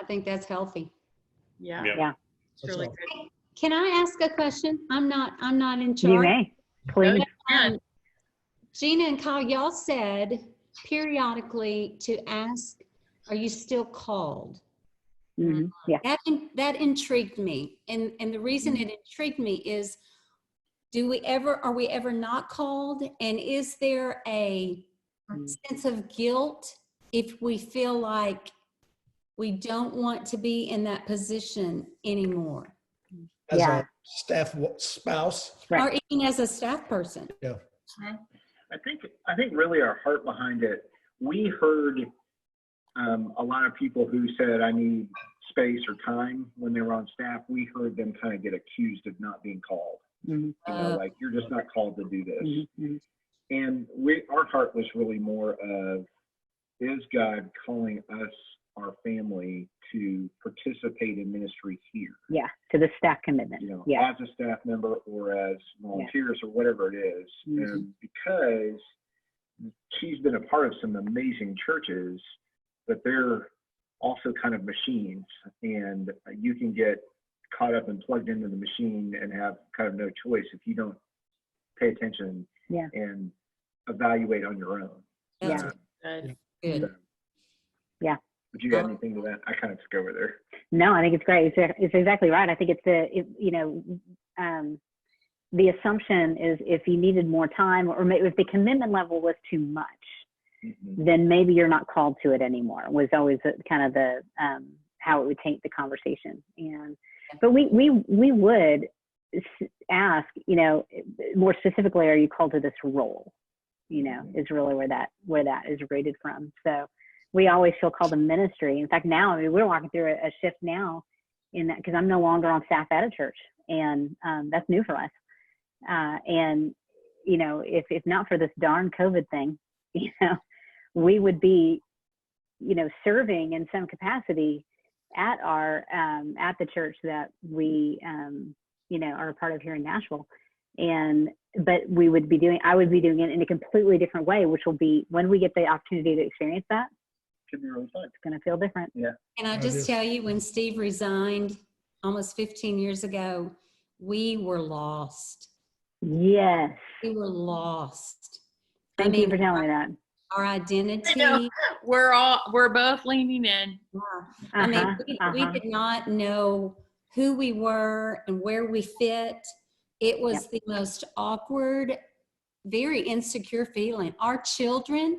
I think that's healthy. Yeah. It's really good. Can I ask a question? I'm not in charge. You may, please. Gina and Kyle, y'all said periodically to ask, are you still called? Yeah. That intrigued me. And the reason it intrigued me is, are we ever not called? And is there a sense of guilt if we feel like we don't want to be in that position anymore? As a staff spouse. Or even as a staff person? Yeah. I think really our heart behind it, we heard a lot of people who said, I need space or time when they were on staff. We heard them kind of get accused of not being called. You know, like, you're just not called to do this. And our heart was really more of, is God calling us, our family, to participate in ministry here? Yeah, to the staff commitment. You know, as a staff member or as volunteers or whatever it is. And because she's been a part of some amazing churches, but they're also kind of machines, and you can get caught up and plugged into the machine and have kind of no choice if you don't pay attention and evaluate on your own. That's good. Yeah. But you got anything to that? I kind of took over there. No, I think it's great. It's exactly right. I think it's the assumption is, if you needed more time, or maybe if the commitment level was too much, then maybe you're not called to it anymore, was always kind of the how it would taint the conversation. But we would ask, you know, more specifically, are you called to this role? You know, is really where that is rated from. So we always feel called to ministry. In fact, now, I mean, we're walking through a shift now in that, because I'm no longer on staff at a church, and that's new for us. And you know, if not for this darn COVID thing, you know, we would be, you know, serving in some capacity at our at the church that we you know, are a part of here in Nashville. But I would be doing it in a completely different way, which will be, when we get the opportunity to experience that, Could be really fun. it's going to feel different. Yeah. Can I just tell you, when Steve resigned almost 15 years ago, we were lost. Yes. We were lost. Thank you for telling me that. Our identity. We're both leaning in. I mean, we did not know who we were and where we fit. It was the most awkward, very insecure feeling. Our children,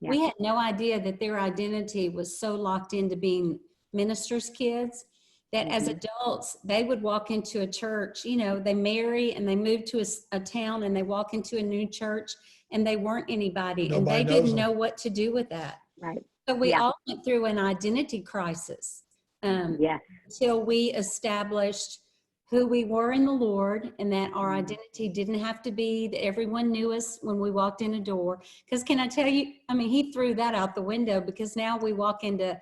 we had no idea that their identity was so locked into being ministers' kids that as adults, they would walk into a church, you know, they marry and they move to a town, and they walk into a new church, and they weren't anybody and they didn't know what to do with that. Right. So we all went through an identity crisis until we established who we were in the Lord, and that our identity didn't have to be that everyone knew us when we walked in a door. Because can I tell you, I mean, he threw that out the window, because now we walk into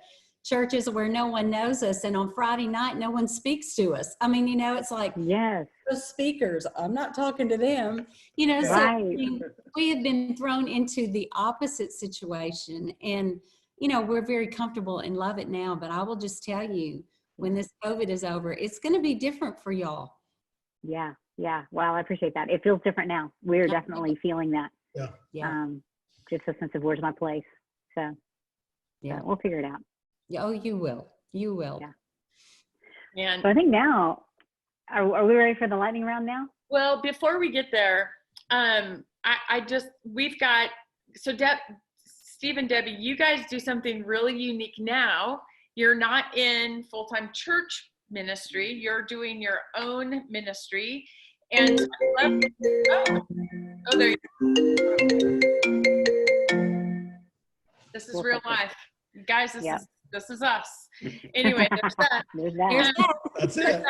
churches where no one knows us, and on Friday night, no one speaks to us. I mean, you know, it's like, Yes. those speakers, I'm not talking to them, you know, so I Right. mean, we have been thrown into the opposite situation, and, you know, we're very comfortable and love it now, but I will just tell you, when this COVID is over, it's going to be different for y'all. Yeah. Yeah. Wow. I appreciate that. It feels different now. We're definitely feeling that. Yeah. Yeah. Just a sense of where's my place. So, Yeah. we'll figure it out. Oh, you will. You will. Yeah. And So I think now, are we ready for the lightning round now? well, before we get there, we've got, so Steve and Debbie, you guys do something really unique now. You're not in full-time church ministry. You're doing your own ministry. And I love, oh, there you go. This is real life. Guys, this is us. Anyway, there's that. There's that. There's that. That's it.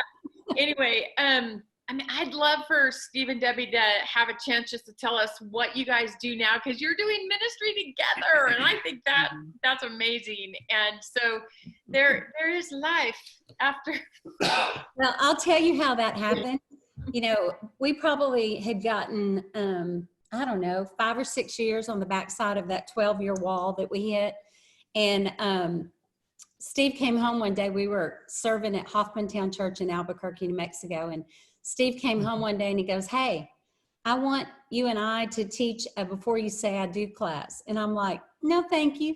Anyway, I mean, I'd love for Steve and Debbie to have a chance just to tell us what you guys do now, because you're doing ministry together, and I think that's amazing. And so there is life after. Well, I'll tell you how that happened. You know, we probably had gotten, I don't know, 5 or 6 years on the backside of that 12-year wall that we hit. And Steve came home one day. We were serving at Hoffmantown Church in Albuquerque, New Mexico. And Steve came home one day and he goes, "Hey, I want you and I to teach a Before You Say I Do class." And I'm like, "No, thank you."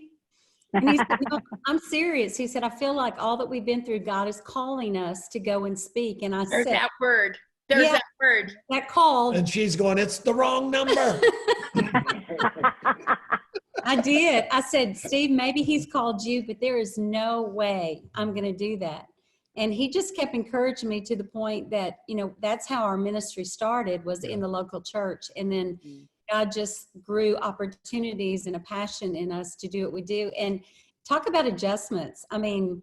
And he said, "No, I'm serious." He said, "I feel like all that we've been through, God is calling us to go and speak." And I There's said, that word. There's that word. that called. And she's going, "It's the wrong number." I did. I said, "Steve, maybe he's called you, but there is no way I'm going to do that." And he just kept encouraging me to the point that, you know, that's how our ministry started, was in the local church. And then God just grew opportunities and a passion in us to do what we do. And talk about adjustments. I mean,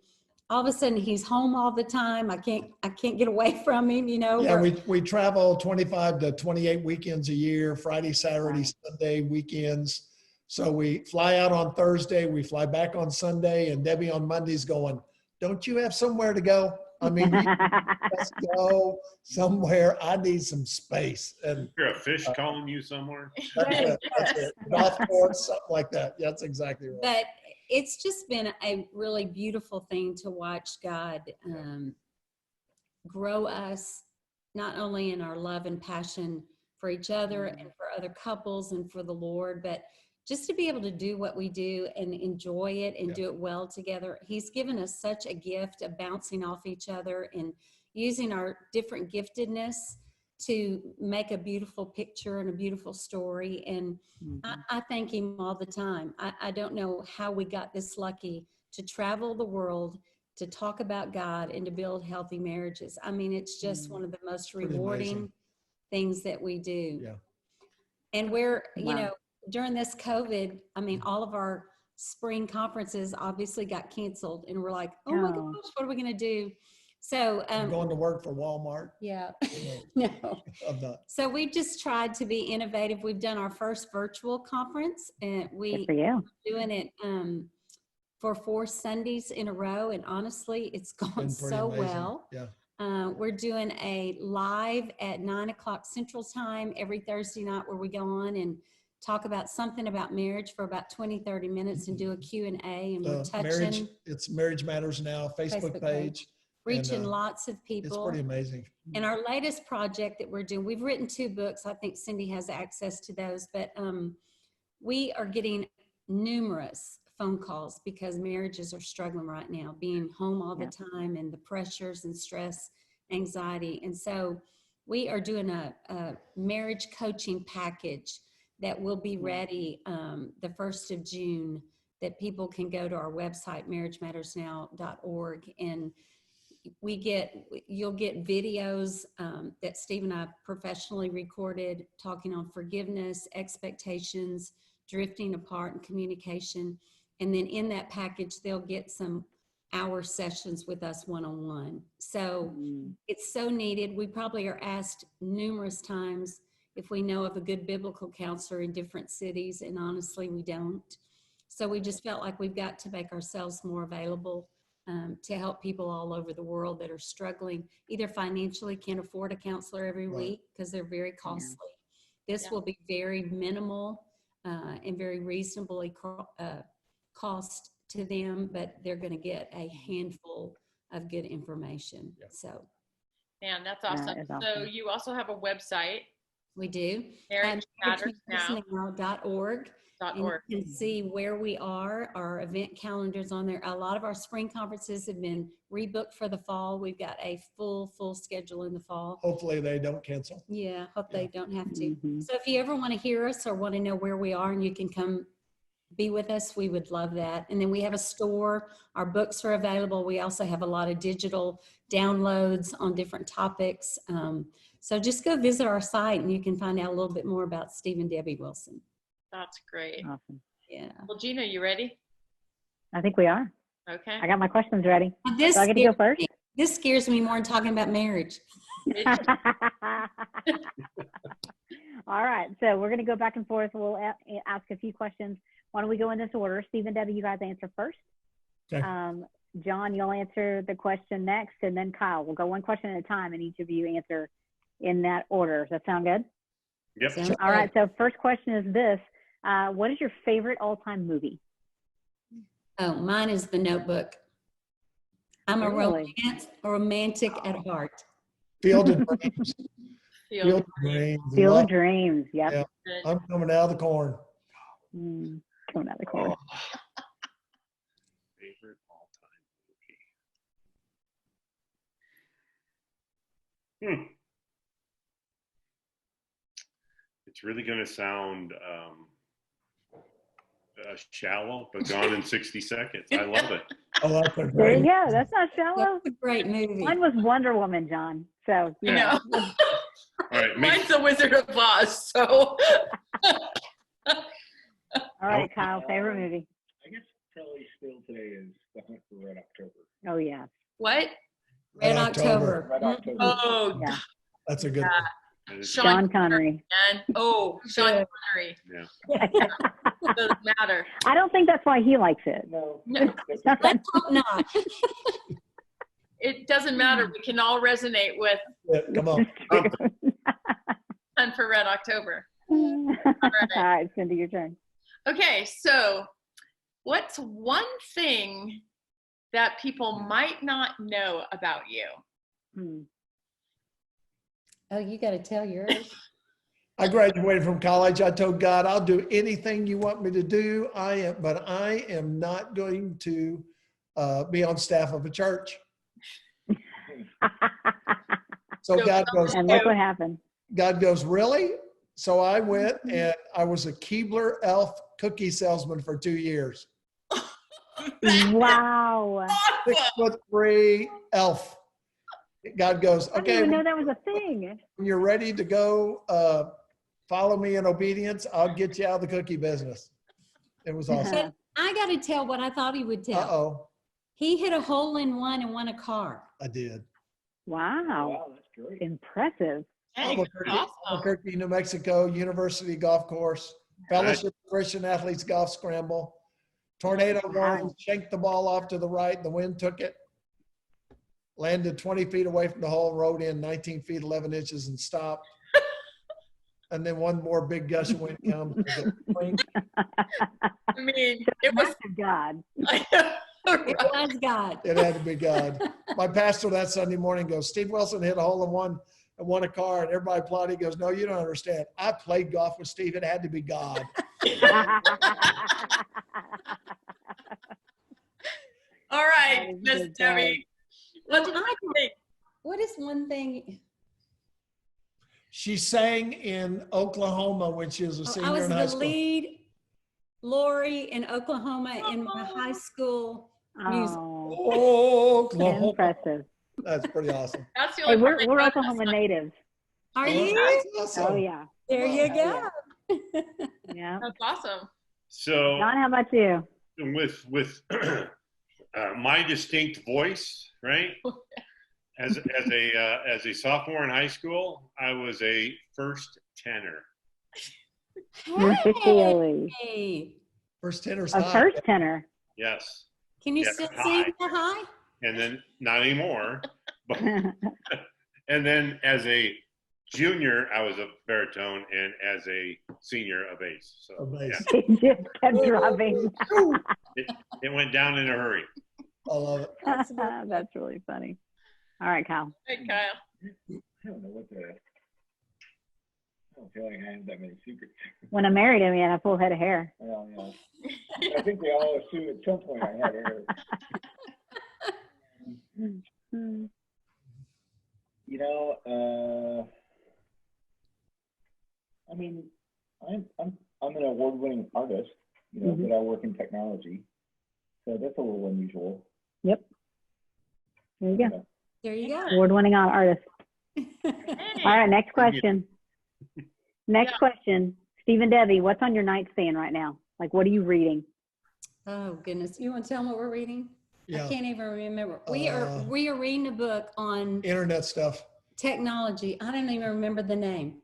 all of a sudden he's home all the time. I can't get away from him, you know. Yeah, we travel 25 to 28 weekends a year, Friday, Saturday, Sunday weekends. So we fly out on Thursday, we fly back on Sunday, and Debbie on Monday's going, "Don't you have somewhere to go? I mean, let's go somewhere. I need some space." And You're a fish calling you somewhere. that's it. Golf course, something like that. Yeah, that's exactly right. But it's just been a really beautiful thing to watch God grow us, not only in our love and passion for each other and for other couples and for the Lord, but just to be able to do what we do and enjoy it and do it well together. He's given us such a gift of bouncing off each other and using our different giftedness to make a beautiful picture and a beautiful story. And I thank him all the time. I don't know how we got this lucky to travel the world, to talk about God, and to build healthy marriages. I mean, it's just one of the most rewarding things that we do. Yeah. And we're, you know, during this COVID, I mean, all of our spring conferences obviously got canceled, and we're like, "Oh my gosh, what are we going to do?" So I'm going to work for Walmart. Yeah. No, No. I'm not. So we've just tried to be innovative. We've done our first virtual conference, and Good for you. doing it for 4 Sundays in a row. And honestly, it's gone Been pretty so amazing. well. Yeah. We're doing a live at 9:00 Central Time every Thursday night, where we go on and talk about something about marriage for about 20-30 minutes and do a Q&A. And we're touching It's Marriage Matters Now Facebook page. reaching And, lots of people. It's pretty amazing. And our latest project that we're doing, we've written 2 books. I think Cindy has access to those, but we are getting numerous phone calls because marriages are struggling right now, being home all the time, and the pressures and stress, anxiety. And so we are doing a marriage coaching package that will be ready the 1st of June, that people can go to our website, marriagemattersnow.org, and you'll get videos that Steve and I professionally recorded, talking on forgiveness, expectations, drifting apart, and communication. And then in that package, they'll get some hour sessions with us one-on-one. So it's so needed. We probably are asked numerous times if we know of a good biblical counselor in different cities, and honestly, we don't. So we just felt like we've got to make ourselves more available to help people all over the world that are struggling, either financially can't afford a counselor every week because they're very costly. This will be very minimal and very reasonably cost to them, but they're going to get a handful of good information. So, man, that's awesome. So you also have a website. We do. marriagemattersnow.org. And you can see where we are, our event calendars on there. A lot of our spring conferences have been rebooked for the fall. We've got a full schedule in the fall. Hopefully they don't cancel. Yeah, hope they don't have to. So if you ever want to hear us or want to know where we are and you can come be with us, we would love that. And then we have a store. Our books are available. We also have a lot of digital downloads on different topics. So just go visit our site and you can find out a little bit more about Steve and Debbie Wilson. That's great. Awesome. Yeah. Well, Gina, you ready? I think we are. Okay. I got my questions ready. This so I get to go first? This scares me more than talking about marriage. All right. So we're going to go back and forth. We'll ask a few questions. Why don't we go in this order? Steve and Debbie, you guys answer first. Okay. John, you'll answer the question next, and then Kyle. We'll go one question at a time, and each of you answer in that order. Does that sound good? Yep. Sounds All right. good. So first question is this. What is your favorite all-time movie? Oh, mine is The Notebook. I'm a Really? romantic at heart. Field of Dreams. Field Field of Dreams. Field of Dreams. Yep. Yeah. I'm coming out of the corn. Coming out of the corner. Favorite all-time movie. It's really going to sound shallow, but Gone in 60 Seconds. I love it. Oh, that's a There great. you go. That's not shallow. That's a great movie. Mine was Wonder Woman, John. So, I know. All right, Mine's The Wizard of Oz. So. All right, Kyle, favorite movie? I guess probably still today is The Hunt for Red October. Oh, yeah. What? Red October. Red October. Oh, Yeah. That's a good one. Sean Connery. And Sean Connery. Yeah. Doesn't matter. I don't think that's why he likes it. No. No, Let's hope not. it doesn't matter. We can all resonate with Yeah, come on. Hunt for Red October. All right, Cindy, your turn. Okay, so what's one thing that people might not know about you? Oh, you got to tell yours. I graduated from college. I told God, I'll do anything you want me to do. But I am not going to be on staff of a church. So God goes, And look what happened. God goes, really? So I went and I was a Keebler elf cookie salesman for 2 years. Wow. 6'3" elf. God goes, I didn't okay, even know that was a thing. when you're ready to go follow me in obedience, I'll get you out of the cookie business. It was awesome. But I got to tell what I thought he would tell. Uh-oh, He hit a hole in one and won a car. I did. Wow. Wow, that's great. Impressive. Hey, awesome. Albuquerque, New Mexico, University Golf Course, Fellowship of Christian Athletes Golf Scramble. Tornado warning, shanked the ball off to the right. The wind took it. Landed 20 feet away from the hole, rode in 19 feet, 11 inches and stopped. And then one more big gush of wind comes. I mean, it was God. It was God. It had to be God. My pastor that Sunday morning goes, Steve Wilson hit a hole in one and won a car. And everybody applauded. He goes, no, you don't understand. I played golf with Steve. It had to be God. all right, That is Miss good, Debbie. What's one thing? What is one thing? She sang in Oklahoma when she was a I senior was in high the school. lead Lori in Oklahoma in my high school music. Oh, Oklahoma. impressive. That's pretty awesome. That's the Hey, only part I we're know Oklahoma that's natives. Are Oh, you? that's awesome. Oh, yeah. There you go. Yeah. That's awesome. So John, how about you? with my distinct voice, right? As a sophomore in high school, I was a first tenor. Really? Hey. First tenor's A high. first tenor. Yes. Can you Yeah, still high. sing the high? And then not anymore. But, and then as a junior, I was a baritone, and as a senior, a bass. So A bass. yeah, It just kept dropping. it went down in a hurry. I love it. That's really funny. All right, Kyle. Hey, Kyle. I don't know what the. I don't feel like I have that many secrets. When I married him, he had a full head of hair. Well, yeah. I think they all assume at some point I had hair. You know, I mean, I'm an award-winning artist, you know, but I work in technology, so that's a little unusual. Yep. There you go. There you go. Award-winning artist. Hey. All right, next question. Next question. Steve and Debbie, what's on your nightstand right now? Like, what are you reading? Oh goodness, you want to tell them what we're reading? Yeah. I can't even remember. We are reading a book on Internet stuff. technology. I don't even remember the name.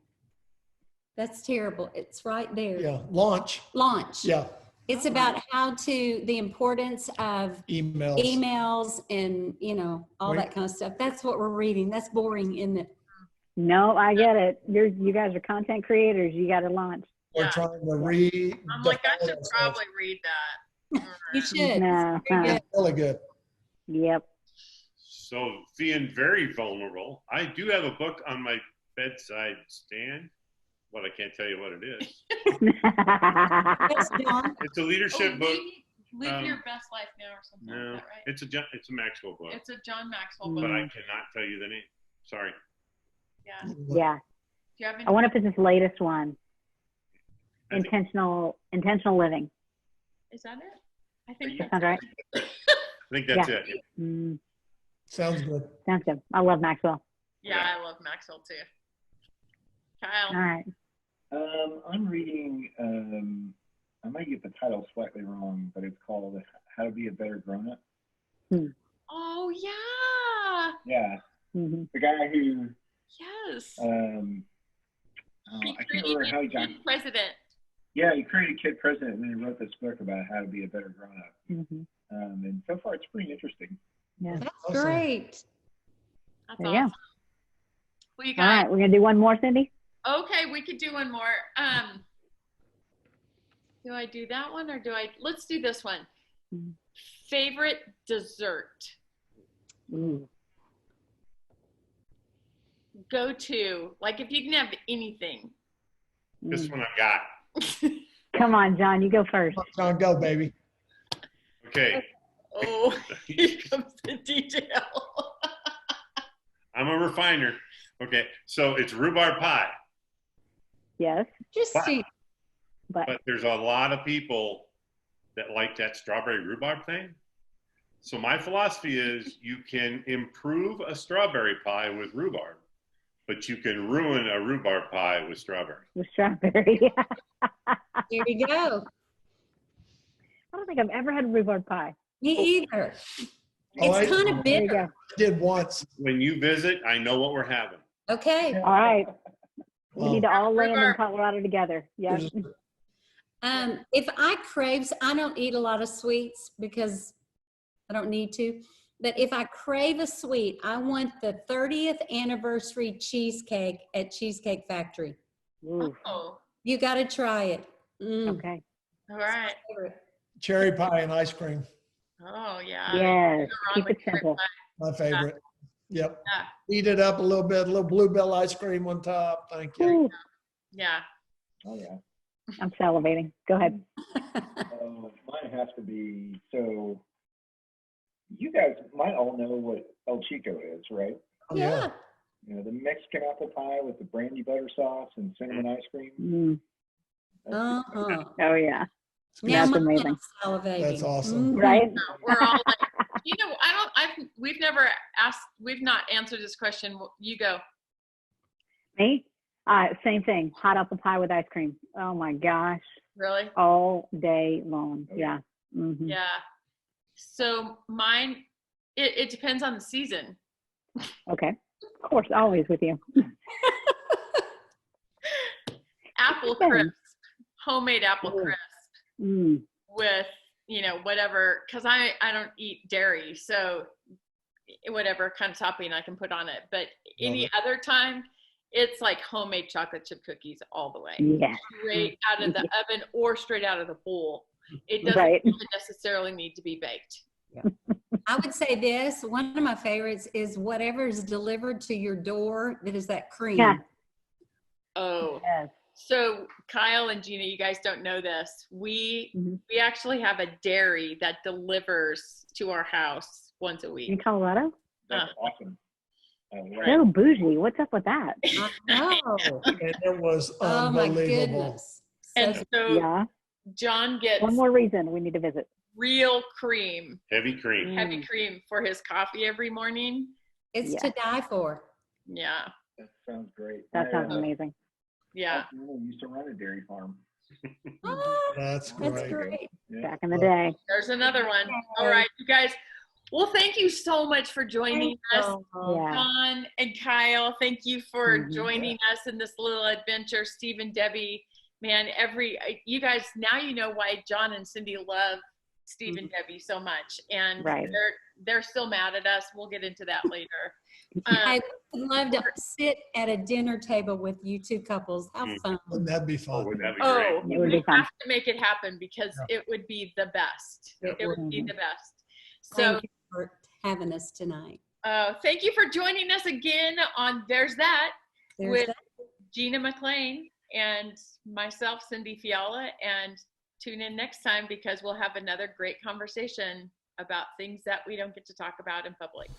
That's terrible. It's right there. Yeah. Launch. Launch. Yeah. It's about the importance of Emails. emails and, you know, all that kind of stuff. That's what we're reading. That's boring, isn't it? No, I get it. You guys are content creators. You got to launch. We're Yeah. trying to read. I'm like, I should probably read that. You should. No. It's very good. Really good. Yep. So being very vulnerable, I do have a book on my bedside stand, but I can't tell you what it is. Yes, John. It's a leadership book. Live Your Best Life Now or something No, like that, right? it's a Maxwell book, It's a John Maxwell book. but I cannot tell you the name. Sorry. Yeah. Do Yeah. you have any? I wonder if it's his latest one. I think- Intentional living. Is that it? I think That sounds right. I think that's Yeah. it. Sounds good. Sounds good. I love Maxwell. Yeah, I love Maxwell too. Kyle. All right. I'm reading, I might get the title slightly wrong, but it's called How to Be a Better Grown-Up. Oh yeah. Yeah. Mm-hmm. The guy who, Yes. I can't remember how he got. Kid president. Yeah, he created Kid President, and then he wrote this book about how to be a better grown-up. Mm-hmm. And so far, it's pretty interesting. Yeah. That's Awesome. great. That's There you awesome. go. Well, you All guys. right. We're going to do one more, Cindy? Okay, we could do one more. Do I do that one or let's do this one. Favorite dessert? Go to, like if you can have anything. This one I got. Come on, John. You go first. John, go, baby. Okay. Oh, here comes the detail. I'm a refiner. Okay. So it's rhubarb pie, Yes. Just Wow. see. But but there's a lot of people that like that strawberry rhubarb thing. So my philosophy is you can improve a strawberry pie with rhubarb, but you can ruin a rhubarb pie with strawberry. with strawberry. There you go. I don't think I've ever had rhubarb pie. Me either. Oh, It's kind of There you bitter. go. Did once. When you visit, I know what we're having. Okay. All right. We need to all land in Rhubarb. Colorado together. Yeah. If I craves, I don't eat a lot of sweets because I don't need to. But if I crave a sweet, I want the 30th anniversary cheesecake at Cheesecake Factory. Ooh, Oh, You got to try it. okay. all right. Cherry pie and ice cream. Oh, yeah. Yes. Go wrong Keep with it simple. My favorite. Yep. Yeah. Heat it up a little bit, a little bluebell ice cream on top. Thank you. Ooh, Yeah. Oh, yeah. I'm salivating. Go ahead. Mine has to be, so you guys might all know what El Chico is, right? Oh, Yeah. You know, the Mexican apple pie with the brandy butter sauce and cinnamon ice cream. Mm. Uh-huh. Oh, yeah. Now That's my amazing. mouth's salivating. That's awesome. Mhm. Right? We're all like, we've never we've not answered this question. You go. Me? Same thing. Hot apple pie with ice cream. Oh, my gosh. Really? All day long. Yeah. Mm-hmm. Yeah. So mine, it depends on the season. Okay. Of course. Always with you. Apple Depends. crisp, homemade apple Ooh. crisp. Mm. with, whatever, because I don't eat dairy, so whatever kind of topping I can put on it. But any other time, it's like homemade chocolate chip cookies all the way. Yes. Straight out of the oven or straight out of the bowl. It doesn't Right. even necessarily need to be baked. I would say this, one of my favorites is whatever is delivered to your door that is that cream. Yeah. Oh, Yes. so Kyle and Gina, you guys don't know this. We actually have a dairy that delivers to our house once a In week. Colorado? That's awesome. Right. So bougie. What's up with that? I know. And it was Oh my unbelievable. goodness. And so Yeah. John gets One more reason we need to visit. real cream, Heavy cream. heavy cream for his coffee every morning. It's Yeah. to die for. Yeah. That sounds great. That sounds amazing. Yeah. I used to run a dairy farm. Oh, That's that's great. great. Yeah. Back in the day. There's another one. All right, you guys. Well, thank you so much for joining us. Yeah. John and Kyle, thank you for Mhm. joining us in this little adventure. Steve and Debbie, man, you guys, now you know why John and Cindy love Steve and Debbie so much. And Right. they're still mad at us. We'll get into that later. I would love to sit at a dinner table with you two couples. How fun. Wouldn't that be Oh, fun? would that be great? Oh, It would be we fun. have to make it happen because it would be the best. It It would would. be the best. So Thank you for having us tonight. thank you for joining us again on There's That There's with that. Gina McClain and myself, Cindy Fiala. And tune in next time because we'll have another great conversation about things that we don't get to talk about in public.